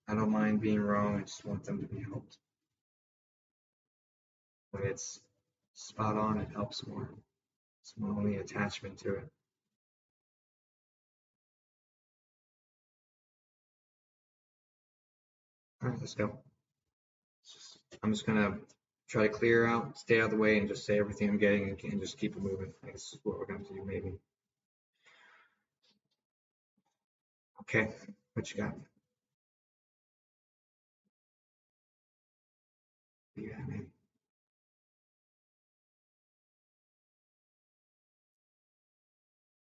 I don't mind being wrong. I just want them to be helped. When it's spot on, it helps more. It's my only attachment to it. All right, let's go. I'm just gonna try to clear out, stay out of the way, and just say everything I'm getting and just keep it moving. I guess is what we're going to do, maybe. Okay, what you got? Yeah, man.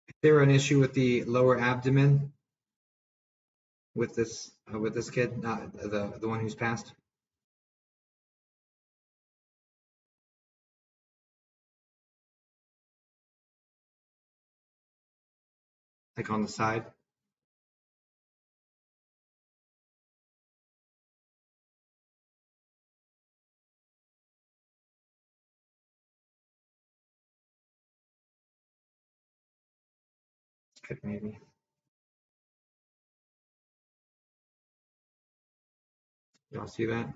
Is there an issue with the lower abdomen with this kid, not the one who's passed, like on the side? Could maybe. Y'all see that?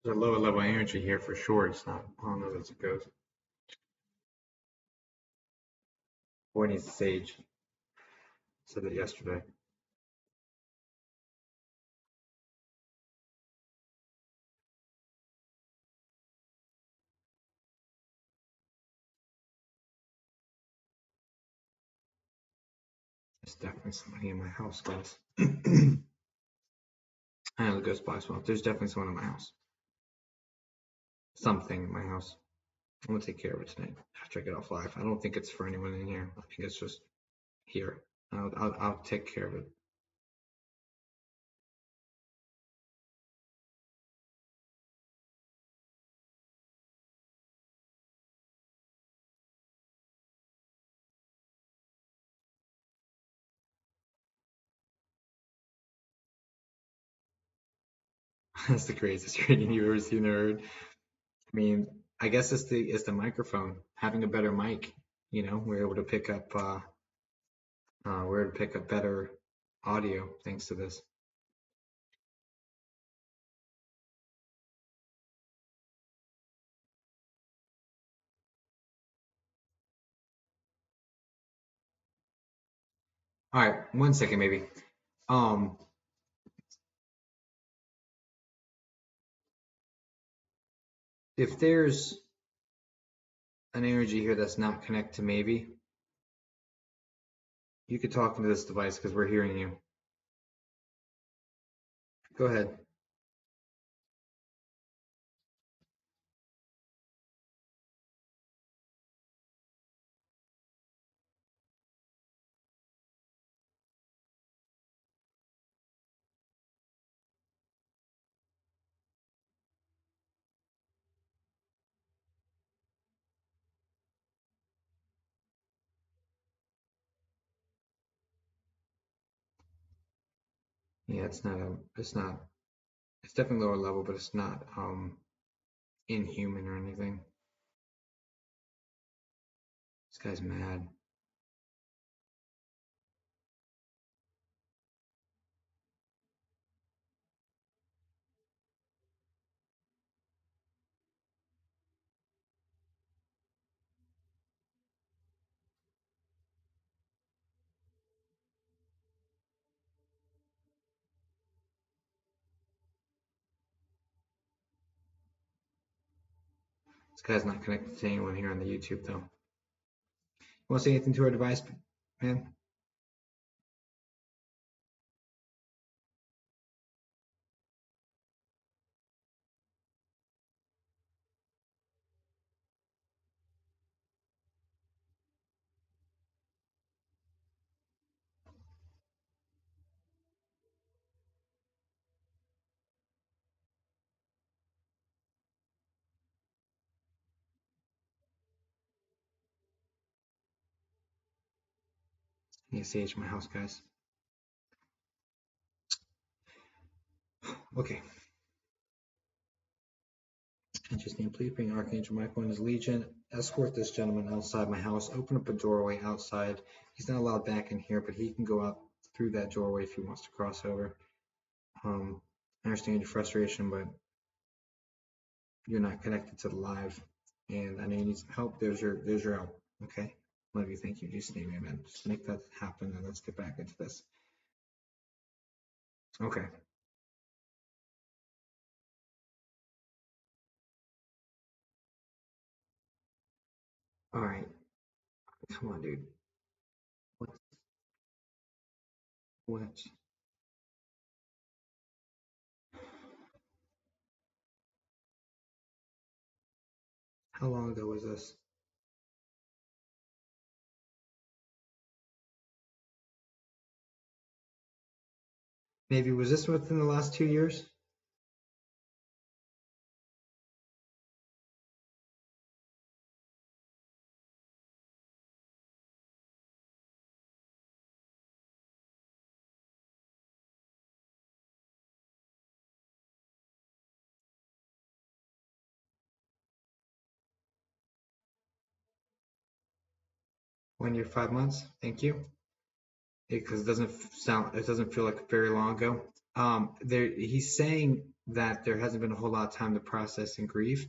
There's a lower level energy here for sure. It's not. I don't know as it goes. Boy needs a sage. Said it yesterday. There's definitely somebody in my house, guys. I know the ghost box well. There's definitely someone in my house. Something in my house. I'm gonna take care of it tonight after I get off live. I don't think it's for anyone in here. I think it's just here. I'll take care of it. That's the craziest reading you've ever seen or heard. I mean, I guess it's the microphone having a better mic. You know, we're able to pick up better audio thanks to this. All right, 1 second maybe. Um, if there's an energy here that's not connected to maybe, you could talk into this device because we're hearing you. Go ahead. Yeah, it's definitely lower level, but it's not inhuman or anything. This guy's mad. This guy's not connected to anyone here on the YouTube though. You want to say anything to our device, man? I need to sage my house, guys. Okay. Interesting. Please bring Archangel Michael and his legion. Escort this gentleman outside my house. Open up a doorway outside. He's not allowed back in here, but he can go out through that doorway if he wants to cross over. I understand your frustration, but you're not connected to the live, and I know you need some help. There's your help. Okay. Love you. Thank you. Jesus name, amen. Just make that happen, and let's get back into this. Okay. All right. Come on, dude. What? What? How long ago was this? Maybe was this within the last 2 years? One year, 5 months. Thank you. Because it doesn't feel like very long ago. He's saying that there hasn't been a whole lot of time to process and grieve.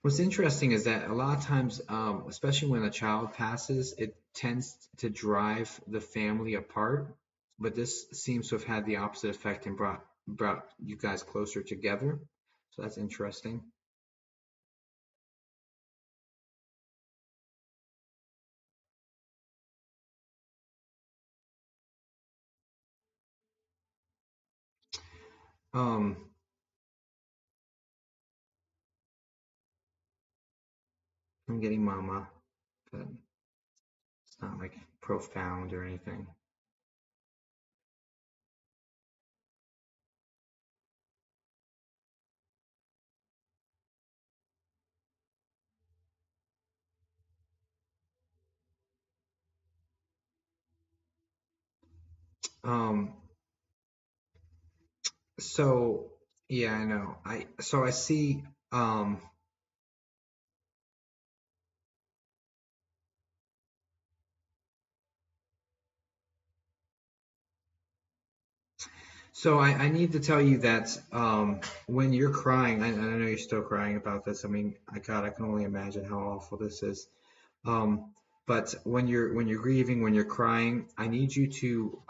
What's interesting is that a lot of times, especially when a child passes, it tends to drive the family apart. But this seems to have had the opposite effect and brought you guys closer together. So that's interesting. Um, I'm getting mama, but it's not like profound or anything. Um, so yeah, I know. I see. Um, So I need to tell you that when you're crying, I know you're still crying about this. I mean, God, I can only imagine how awful this is. Um, but when you're grieving, when you're crying, I need you to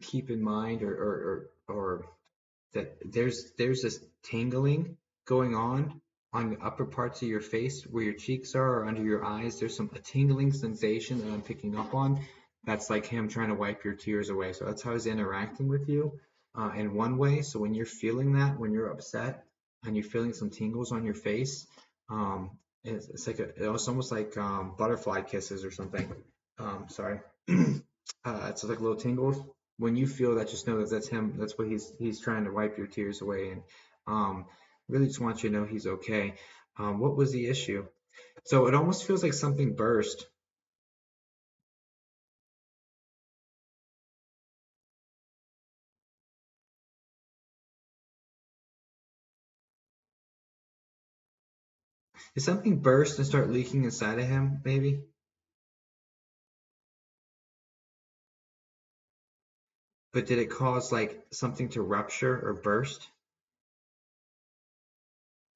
keep in mind or that there's this tingling going on the upper parts of your face where your cheeks are or under your eyes. There's a tingling sensation that I'm picking up on. That's like him trying to wipe your tears away. So that's how he's interacting with you in one way. So when you're feeling that, when you're upset and you're feeling some tingles on your face, it's like it's almost like butterfly kisses or something. Sorry. It's like little tingles. When you feel that, just know that that's him. That's what he's trying to wipe your tears away. And Um, really just want you to know he's okay. What was the issue? So it almost feels like something burst. Did something burst and start leaking inside of him, maybe? But did it cause like something to rupture or burst?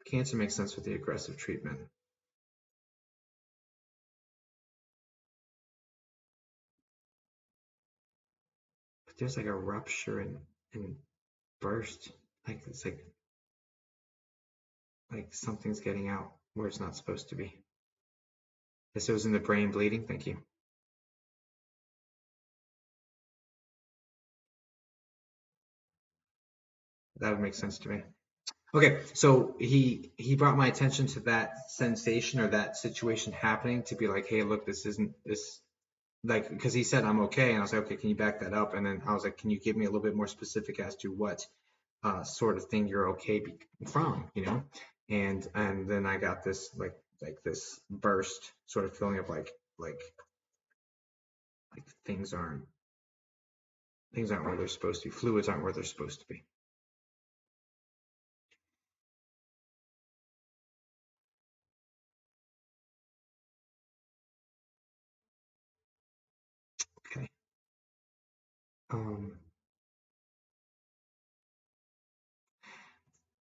Cancer makes sense with the aggressive treatment. But there's like a rupture and burst. Like it's like something's getting out where it's not supposed to be. This was in the brain bleeding. Thank you. That would make sense to me. Okay, so he brought my attention to that sensation or that situation happening to be like, hey, look, this isn't this like because he said I'm okay, and I was like, okay, can you back that up? And then I was like, can you give me a little bit more specific as to what sort of thing you're okay from, you know? And then I got this like this burst sort of feeling of like like things aren't where they're supposed to be. Fluids aren't where they're supposed to be. Okay. Um,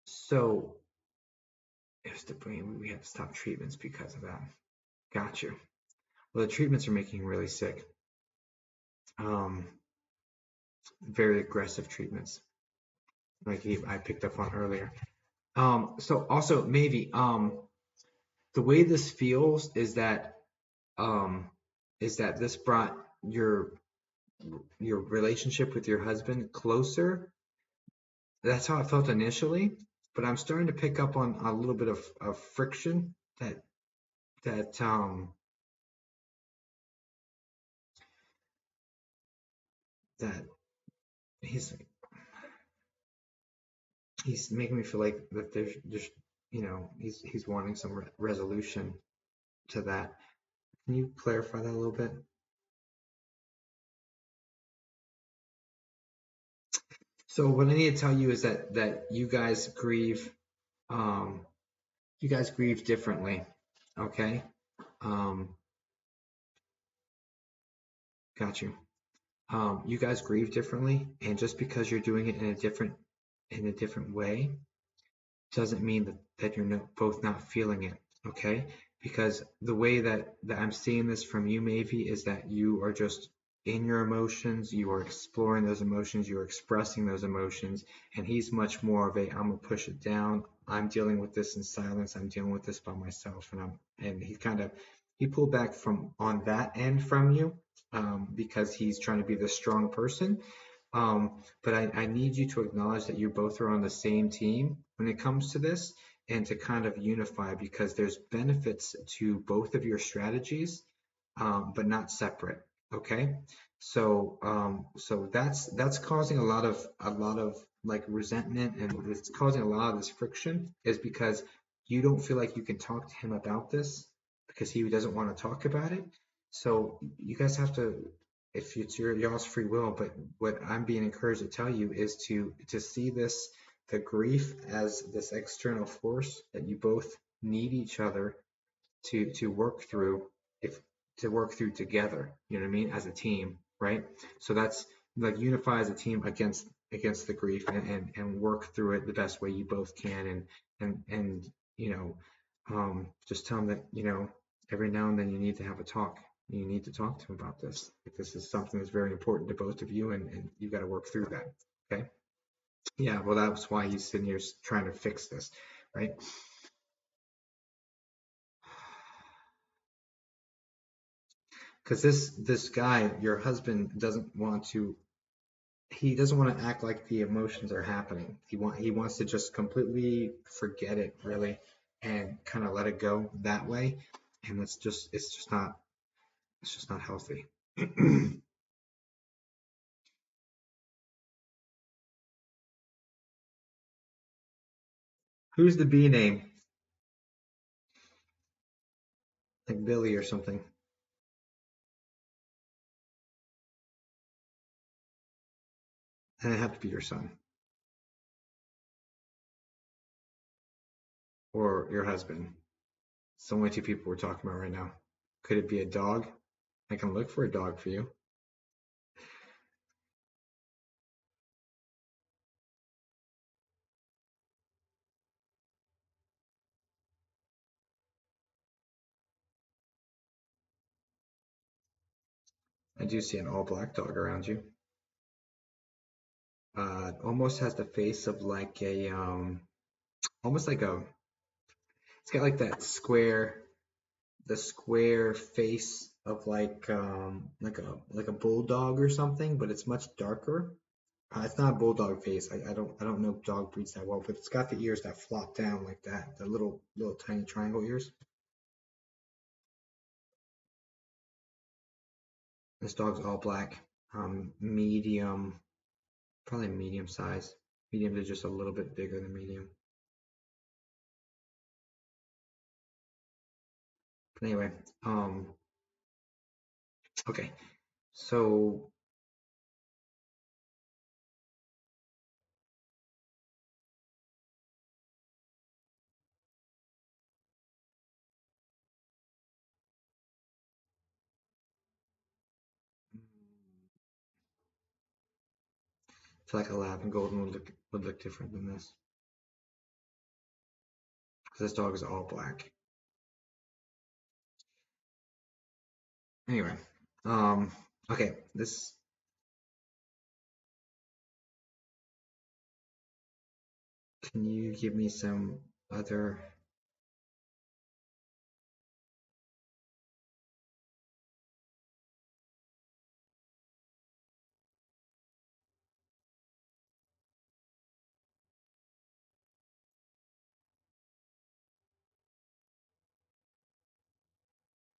so it was the brain. We had to stop treatments because of that. Got you. Well, the treatments are making him really sick. Um, very aggressive treatments, like I picked up on earlier. So also maybe the way this feels um, is that this brought your relationship with your husband closer. That's how I felt initially, but I'm starting to pick up on a little bit of friction that that he's he's making me feel like that there's he's wanting some resolution to that. Can you clarify that a little bit? So what I need to tell you is that um you guys grieve differently. Okay? Um got you. You guys grieve differently, and just because you're doing it in a different way doesn't mean that you're both not feeling it, okay? Because the way that I'm seeing this from you, maybe, is that you are just in your emotions, you are exploring those emotions, you're expressing those emotions, and he's much more of a I'm gonna push it down. I'm dealing with this in silence. I'm dealing with this by myself, and he pulled back from on that end from you because he's trying to be the strong person, but I need you to acknowledge that you both are on the same team when it comes to this and to kind of unify because there's benefits to both of your strategies, but not separate. Okay. So that's causing a lot of like resentment and it's causing a lot of this friction is because you don't feel like you can talk to him about this because he doesn't want to talk about it. So you guys have to if it's your y'all's free will, but what I'm being encouraged to tell you is to see this the grief as this external force that you both need each other to work through if to work through together, you know what I mean, as a team, right? So that's like unify as a team against the grief and work through it the best way you both can and you know just tell them that every now and then you need to have a talk. You need to talk to him about this. Like this is something that's very important to both of you, and you've got to work through that. Okay. Yeah. Well, that's why he's sitting here trying to fix this, right? Because this guy, your husband, he doesn't want to act like the emotions are happening. He wants to just completely forget it, really, and kind of let it go that way. And it's just not healthy. Who's the B name? Like Billy or something. And it have to be your son or your husband. It's the only two people we're talking about right now. Could it be a dog? I can look for a dog for you. I do see an all black dog around you. Almost has the face of like a almost like a. It's got like that square, the square face of like a bulldog or something, but it's much darker. It's not a bulldog face. I don't know dog breeds that well, but it's got the ears that flop down like that, the little tiny triangle ears. This dog's all black, medium, probably medium size. Medium to just a little bit bigger than medium. But anyway, okay. So I feel like a lab and golden would look different than this because this dog is all black. Anyway, okay. This can you give me some other?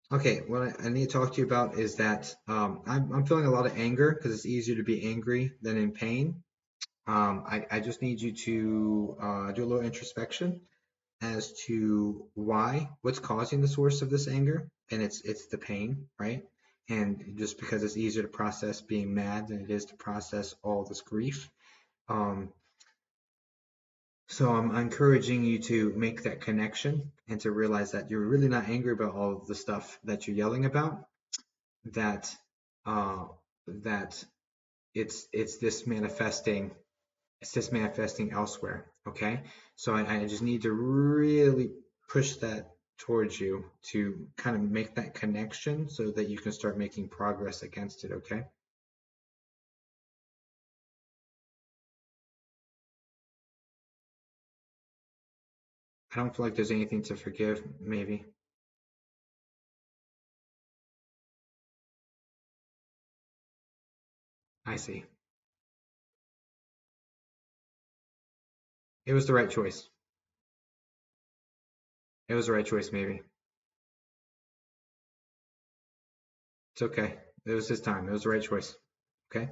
Okay, what I need to talk to you about is that I'm feeling a lot of anger because it's easier to be angry than in pain. I just need you to do a little introspection as to what's causing the source of this anger, and it's the pain, right? And just because it's easier to process being mad than it is to process all this grief. Um, so I'm encouraging you to make that connection and to realize that you're really not angry about all of the stuff that you're yelling about. That uh, that it's this manifesting elsewhere. Okay, so I just need to really push that towards you to kind of make that connection so that you can start making progress against it. Okay, I don't feel like there's anything to forgive. Maybe I see. It was the right choice. It was the right choice. Maybe it's okay. It was his time. It was the right choice. Okay,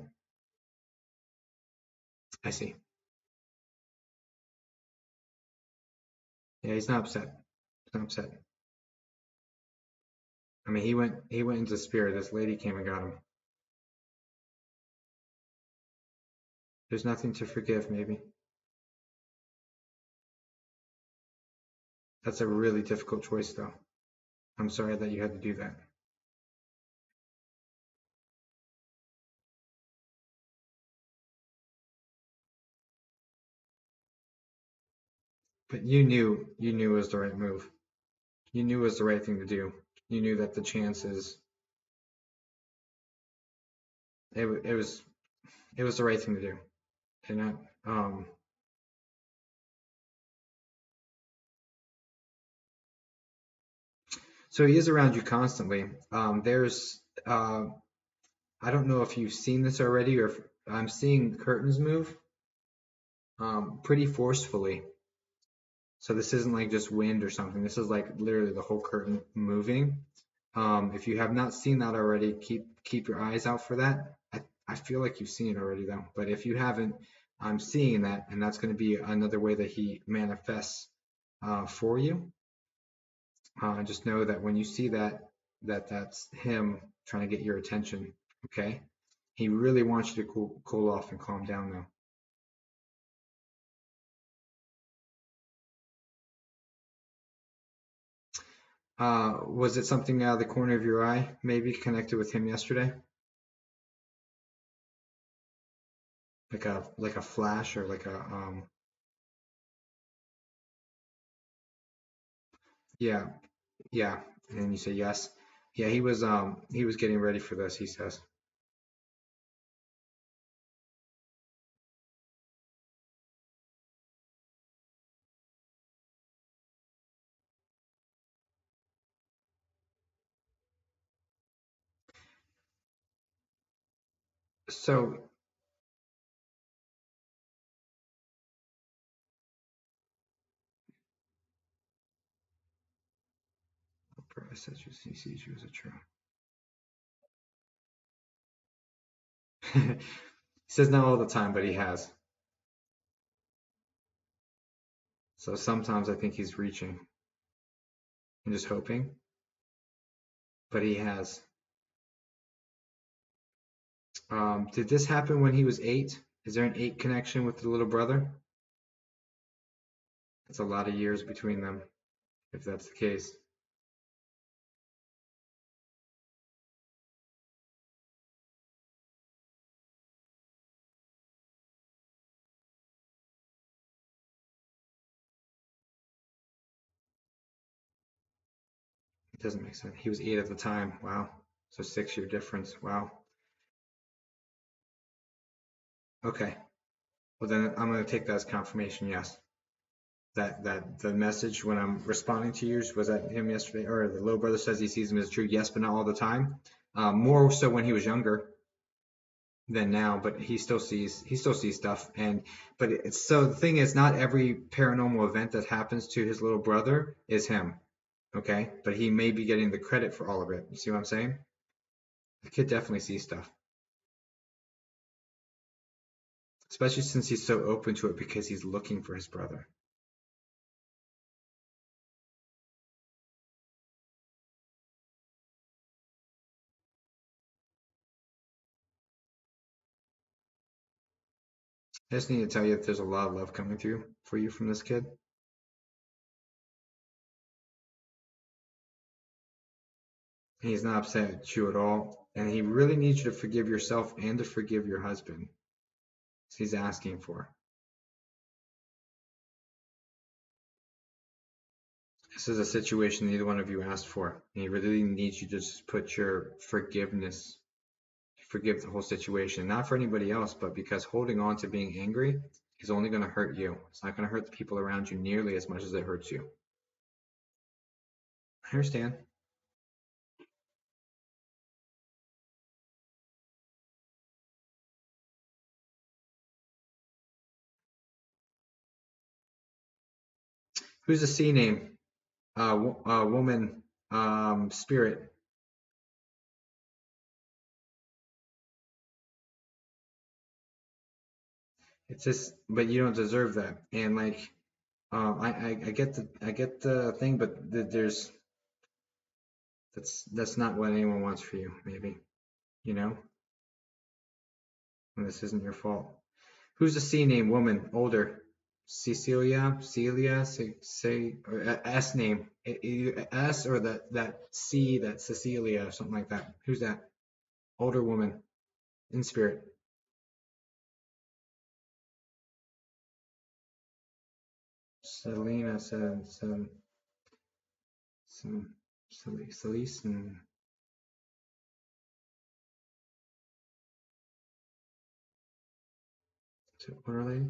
I see. Yeah, he's not upset. He's not upset. I mean, he went into spirit. This lady came and got him. There's nothing to forgive. Maybe that's a really difficult choice, though. I'm sorry that you had to do that. But you knew it was the right move. You knew it was the right thing to do. You knew that the chances it was the right thing to do. And so he is around you constantly. There's I don't know if you've seen this already or if I'm seeing curtains move pretty forcefully. So this isn't like just wind or something. This is like literally the whole curtain moving. If you have not seen that already, keep your eyes out for that. I feel like you've seen it already though, but if you haven't, I'm seeing that, and that's going to be another way that he manifests for you. Just know that when you see that, that's him trying to get your attention. Okay. He really wants you to cool off and calm down though. Was it something out of the corner of your eye, maybe connected with him yesterday? Like a flash or like a yeah, yeah. And you say yes. Yeah, he was getting ready for this, he says. So I said he sees you as a true. He says not all the time, but he has. So sometimes I think he's reaching and just hoping, but he has. Did this happen when he was 8? Is there an 8 connection with the little brother? That's a lot of years between them, if that's the case. It doesn't make sense. He was 8 at the time. Wow. So 6-year difference. Wow. Okay. Well, then I'm going to take that as confirmation. Yes. That the message when I'm responding to yours was that him yesterday, or the little brother says he sees him as true. Yes, but not all the time. More so when he was younger than now, but he still sees stuff. And but it's so the thing is, not every paranormal event that happens to his little brother is him. Okay, but he may be getting the credit for all of it. You see what I'm saying? The kid definitely sees stuff, especially since he's so open to it because he's looking for his brother. I just need to tell you that there's a lot of love coming through for you from this kid. He's not upset at you at all, and he really needs you to forgive yourself and to forgive your husband. So he's asking for. This is a situation neither one of you asked for, and he really needs you to just put your forgiveness, forgive the whole situation, not for anybody else, but because holding on to being angry is only going to hurt you. It's not going to hurt the people around you nearly as much as it hurts you. I understand. Who's the C name? Woman, spirit. It's just, but you don't deserve that. And like, I get the thing, but that's not what anyone wants for you. Maybe, you know, and this isn't your fault. Who's the C name? Woman, older. Celia, say, or S name, S or that C, that Cecilia, something like that. Who's that? Older woman in spirit. Selena, some, Celise, and what are they?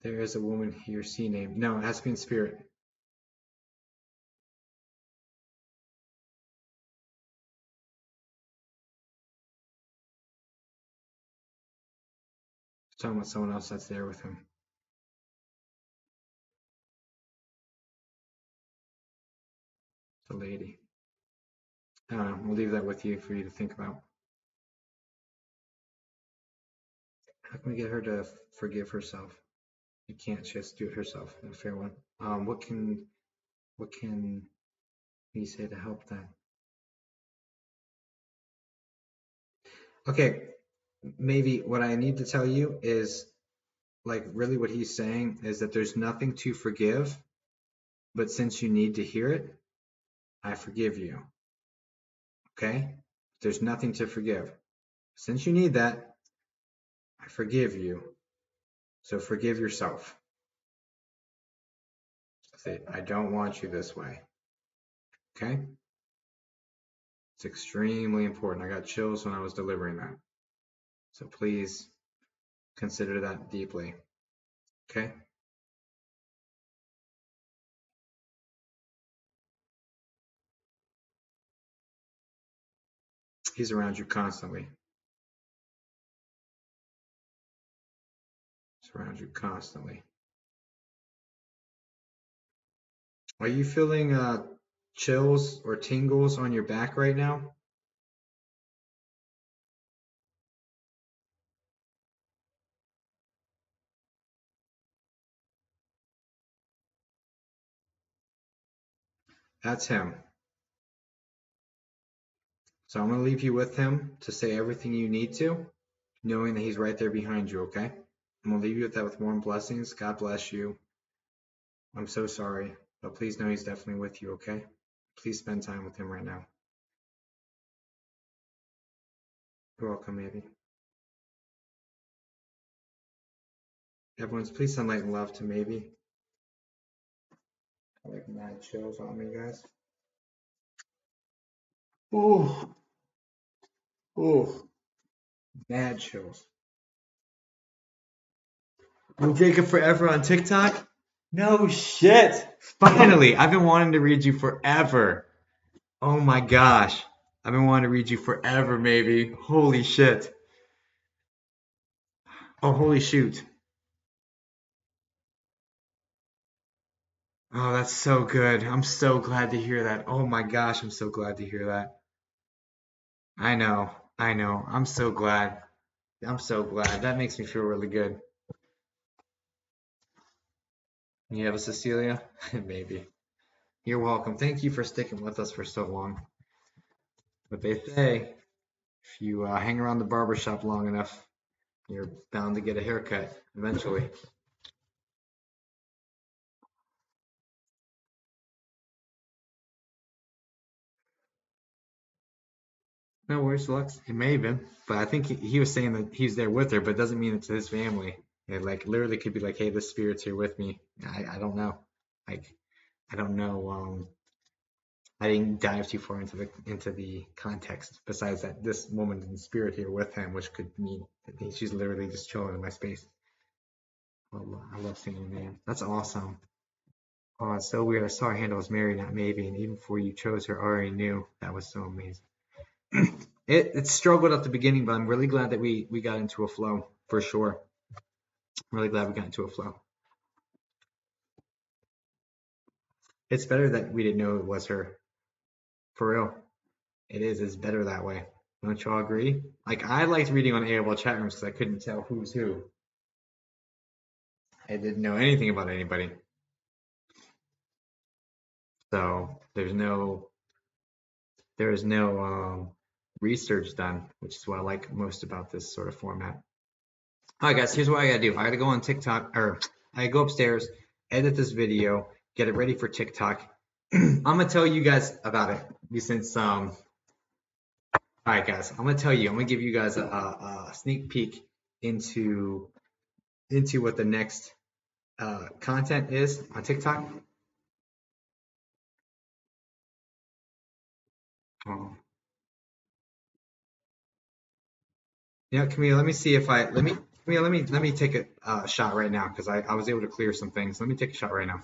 There is a woman here, C name. No, it has to be in spirit. It's talking about someone else that's there with him. The lady. I don't know. We'll leave that with you for you to think about. How can we get her to forgive herself? You can't. She has to do it herself in a fair one. What can we say to help them? Okay, maybe what I need to tell you is like really what he's saying is that there's nothing to forgive, but since you need to hear it, I forgive you. Okay? There's nothing to forgive. Since you need that, I forgive you. So forgive yourself. Say, I don't want you this way. Okay? It's extremely important. I got chills when I was delivering that. So please consider that deeply. Okay? He's around you constantly. He's around you constantly. Are you feeling chills or tingles on your back right now? That's him. So I'm going to leave you with him to say everything you need to, knowing that he's right there behind you, okay? I'm going to leave you with that with warm blessings. God bless you. I'm so sorry, but please know he's definitely with you, okay? Please spend time with him right now. You're welcome, maybe. Everyone's please send light and love to maybe. I like mad chills on me, guys. Oh, oh, mad chills. Will Jacob forever on TikTok? No shit. Finally, I've been wanting to read you forever. Oh my gosh. I've been wanting to read you forever, maybe. Holy shit. Oh, holy shoot. Oh, that's so good. I'm so glad to hear that. Oh my gosh, I'm so glad to hear that. I know. I know. I'm so glad. I'm so glad. That makes me feel really good. You have a Cecilia? Maybe. You're welcome. Thank you for sticking with us for so long. But they say if you hang around the barber shop long enough, you're bound to get a haircut eventually. No worries, Lux. It may have been, but I think he was saying that he's there with her, but it doesn't mean it's his family. It like literally could be like, hey, this spirit's here with me. I don't know. Like I don't know. I didn't dive too far into the context. Besides that, this woman's in spirit here with him, which could mean that she's literally just chilling in my space. I love seeing your name. That's awesome. Oh, it's so weird. I saw her handle was Mary, not maybe, and even before you chose her, I already knew. That was so amazing. It struggled at the beginning, but I'm really glad that we got into a flow for sure. I'm really glad we got into a flow. It's better that we didn't know it was her. For real. It is. It's better that way. Don't y'all agree? Like I liked reading on AOL chat rooms because I couldn't tell who's who. I didn't know anything about anybody. So there is no research done, which is what I like most about this sort of format. All right, guys, here's what I gotta do. I gotta go on TikTok, or I gotta go upstairs, edit this video, get it ready for TikTok. I'm gonna tell you guys about it since all right, guys, I'm gonna tell you. I'm gonna give you guys a sneak peek into what the next content is on TikTok. Oh. Yeah, Camille, let me see if I let me Camille, let me take a shot right now because I was able to clear some things. Let me take a shot right now.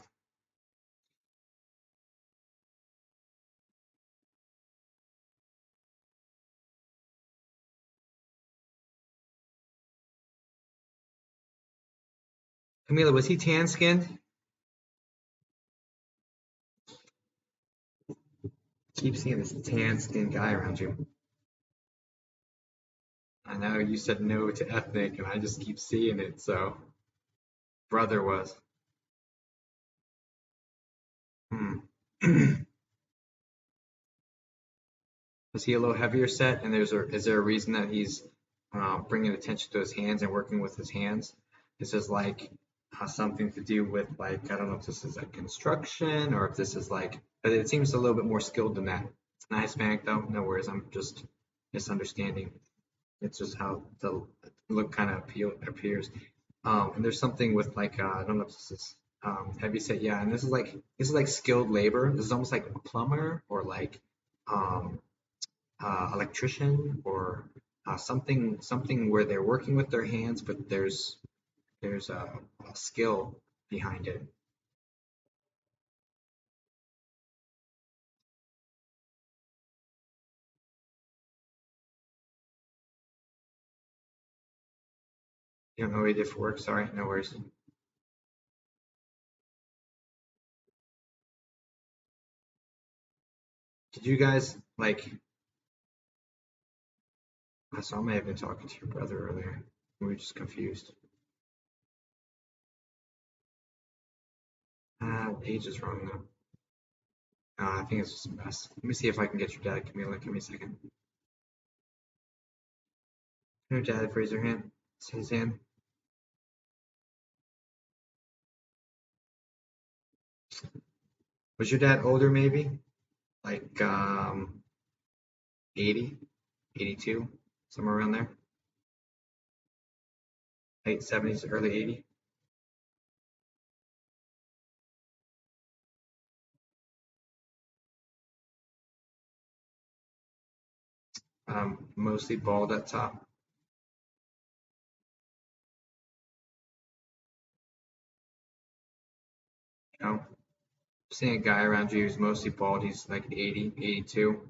Camila, was he tan skinned? Keep seeing this tan skinned guy around you. I know you said no to ethnic, and I just keep seeing it. So brother was. Is he a little heavier set? And is there a reason that he's bringing attention to his hands and working with his hands? This is like something to do with like I don't know if this is like construction or if this is like, but it seems a little bit more skilled than that. It's not Hispanic though. No worries. I'm just misunderstanding. It's just how the look kind of appears. And there's something with like I don't know if this is heavy set. Yeah, and this is like skilled labor. This is almost like a plumber or like um, electrician or something where they're working with their hands, but there's a skill behind it. You don't know what he did for work? Sorry, no worries. Did you guys like? So I may have been talking to your brother earlier. We were just confused. Age is wrong though. I think it's just a mess. Let me see if I can get your dad, Camila. Give me a second. Your dad, raise your hand. It's his hand. Was your dad older, maybe? Like 80, 82, somewhere around there? Late 70s, early 80s? Mostly bald at top. You know, seeing a guy around you who's mostly bald. He's like 80, 82.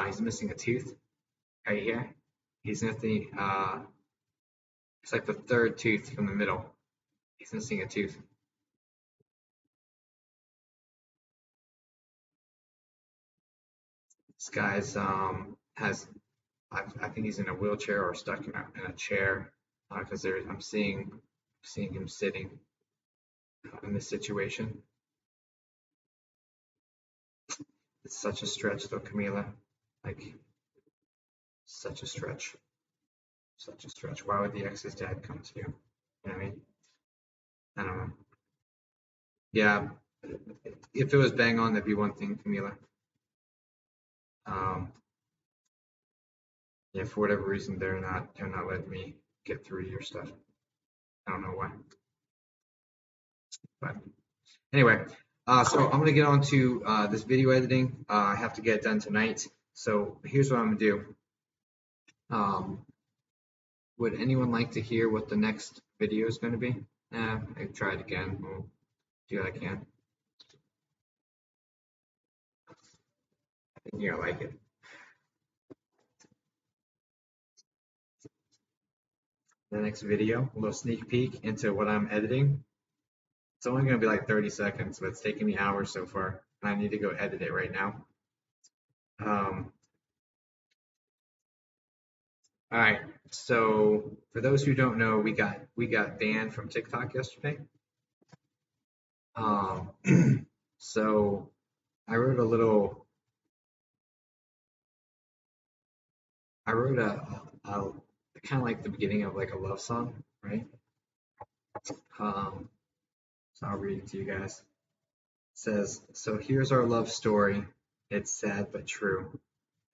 He's missing a tooth right here. He's missing, it's like the third tooth from the middle. He's missing a tooth. This guy's has, I think he's in a wheelchair or stuck in a chair because I'm seeing him sitting in this situation. It's such a stretch though, Camila. Like such a stretch. Such a stretch. Why would the ex's dad come to you? You know what I mean? I don't know. Yeah, if it was bang on, that'd be one thing, Camila. Um, yeah, for whatever reason, they're not letting me get through your stuff. I don't know why, but anyway. So I'm gonna get on to this video editing. I have to get it done tonight. So here's what I'm gonna do. Um, would anyone like to hear what the next video is gonna be? I try it again. We'll do what I can. I think you're gonna like it. The next video, a little sneak peek into what I'm editing. It's only gonna be like 30 seconds, but it's taken me hours so far. And I need to go edit it right now. Um, all right. So for those who don't know, we got banned from TikTok yesterday. Um, so I wrote a little. I wrote a kind of like the beginning of like a love song, right? So I'll read it to you guys. It says, "So here's our love story. It's sad but true.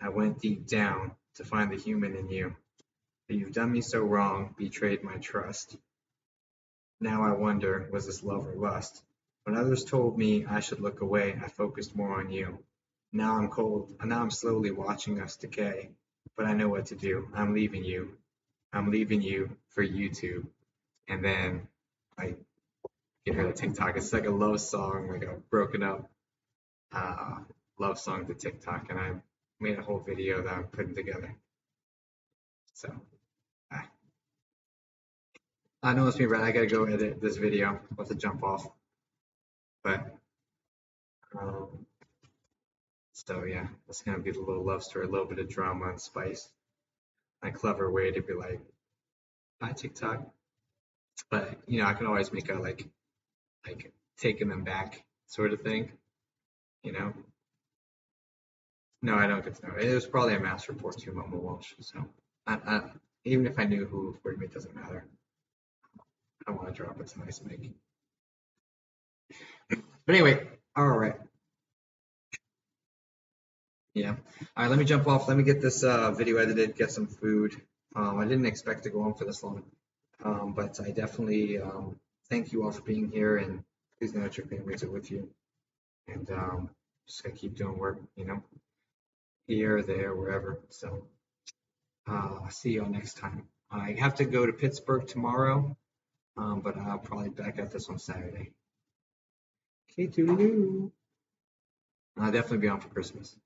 I went deep down to find the human in you. But you've done me so wrong, betrayed my trust. Now I wonder, was this love or lust? When others told me I should look away, I focused more on you. Now I'm cold, and now I'm slowly watching us decay. But I know what to do. I'm leaving you. I'm leaving you for YouTube." And then I give her the TikTok. It's like a love song, like a broken up uh, love song to TikTok. And I made a whole video that I'm putting together. So I know it's me, Brad. I gotta go edit this video. I'll have to jump off. But um, so yeah, it's gonna be a little love story, a little bit of drama and spice. A clever way to be like, hi TikTok. But you know, I can always make a like taking them back sort of thing. you know. No, I don't get to know. It was probably a mass report to Mama Walsh. So even if I knew who reported me, it doesn't matter. I don't want to drop it. It's a nice make. But anyway, all right. Yeah. All right, let me jump off. Let me get this video edited, get some food. I didn't expect to go on for this long, but I definitely thank you all for being here, and please know that your families are with you. And just gotta keep doing work, here, there, wherever. So see y'all next time. I have to go to Pittsburgh tomorrow, but I'll probably back at this on Saturday. Okay, toodaloo. I'll definitely be on for Christmas.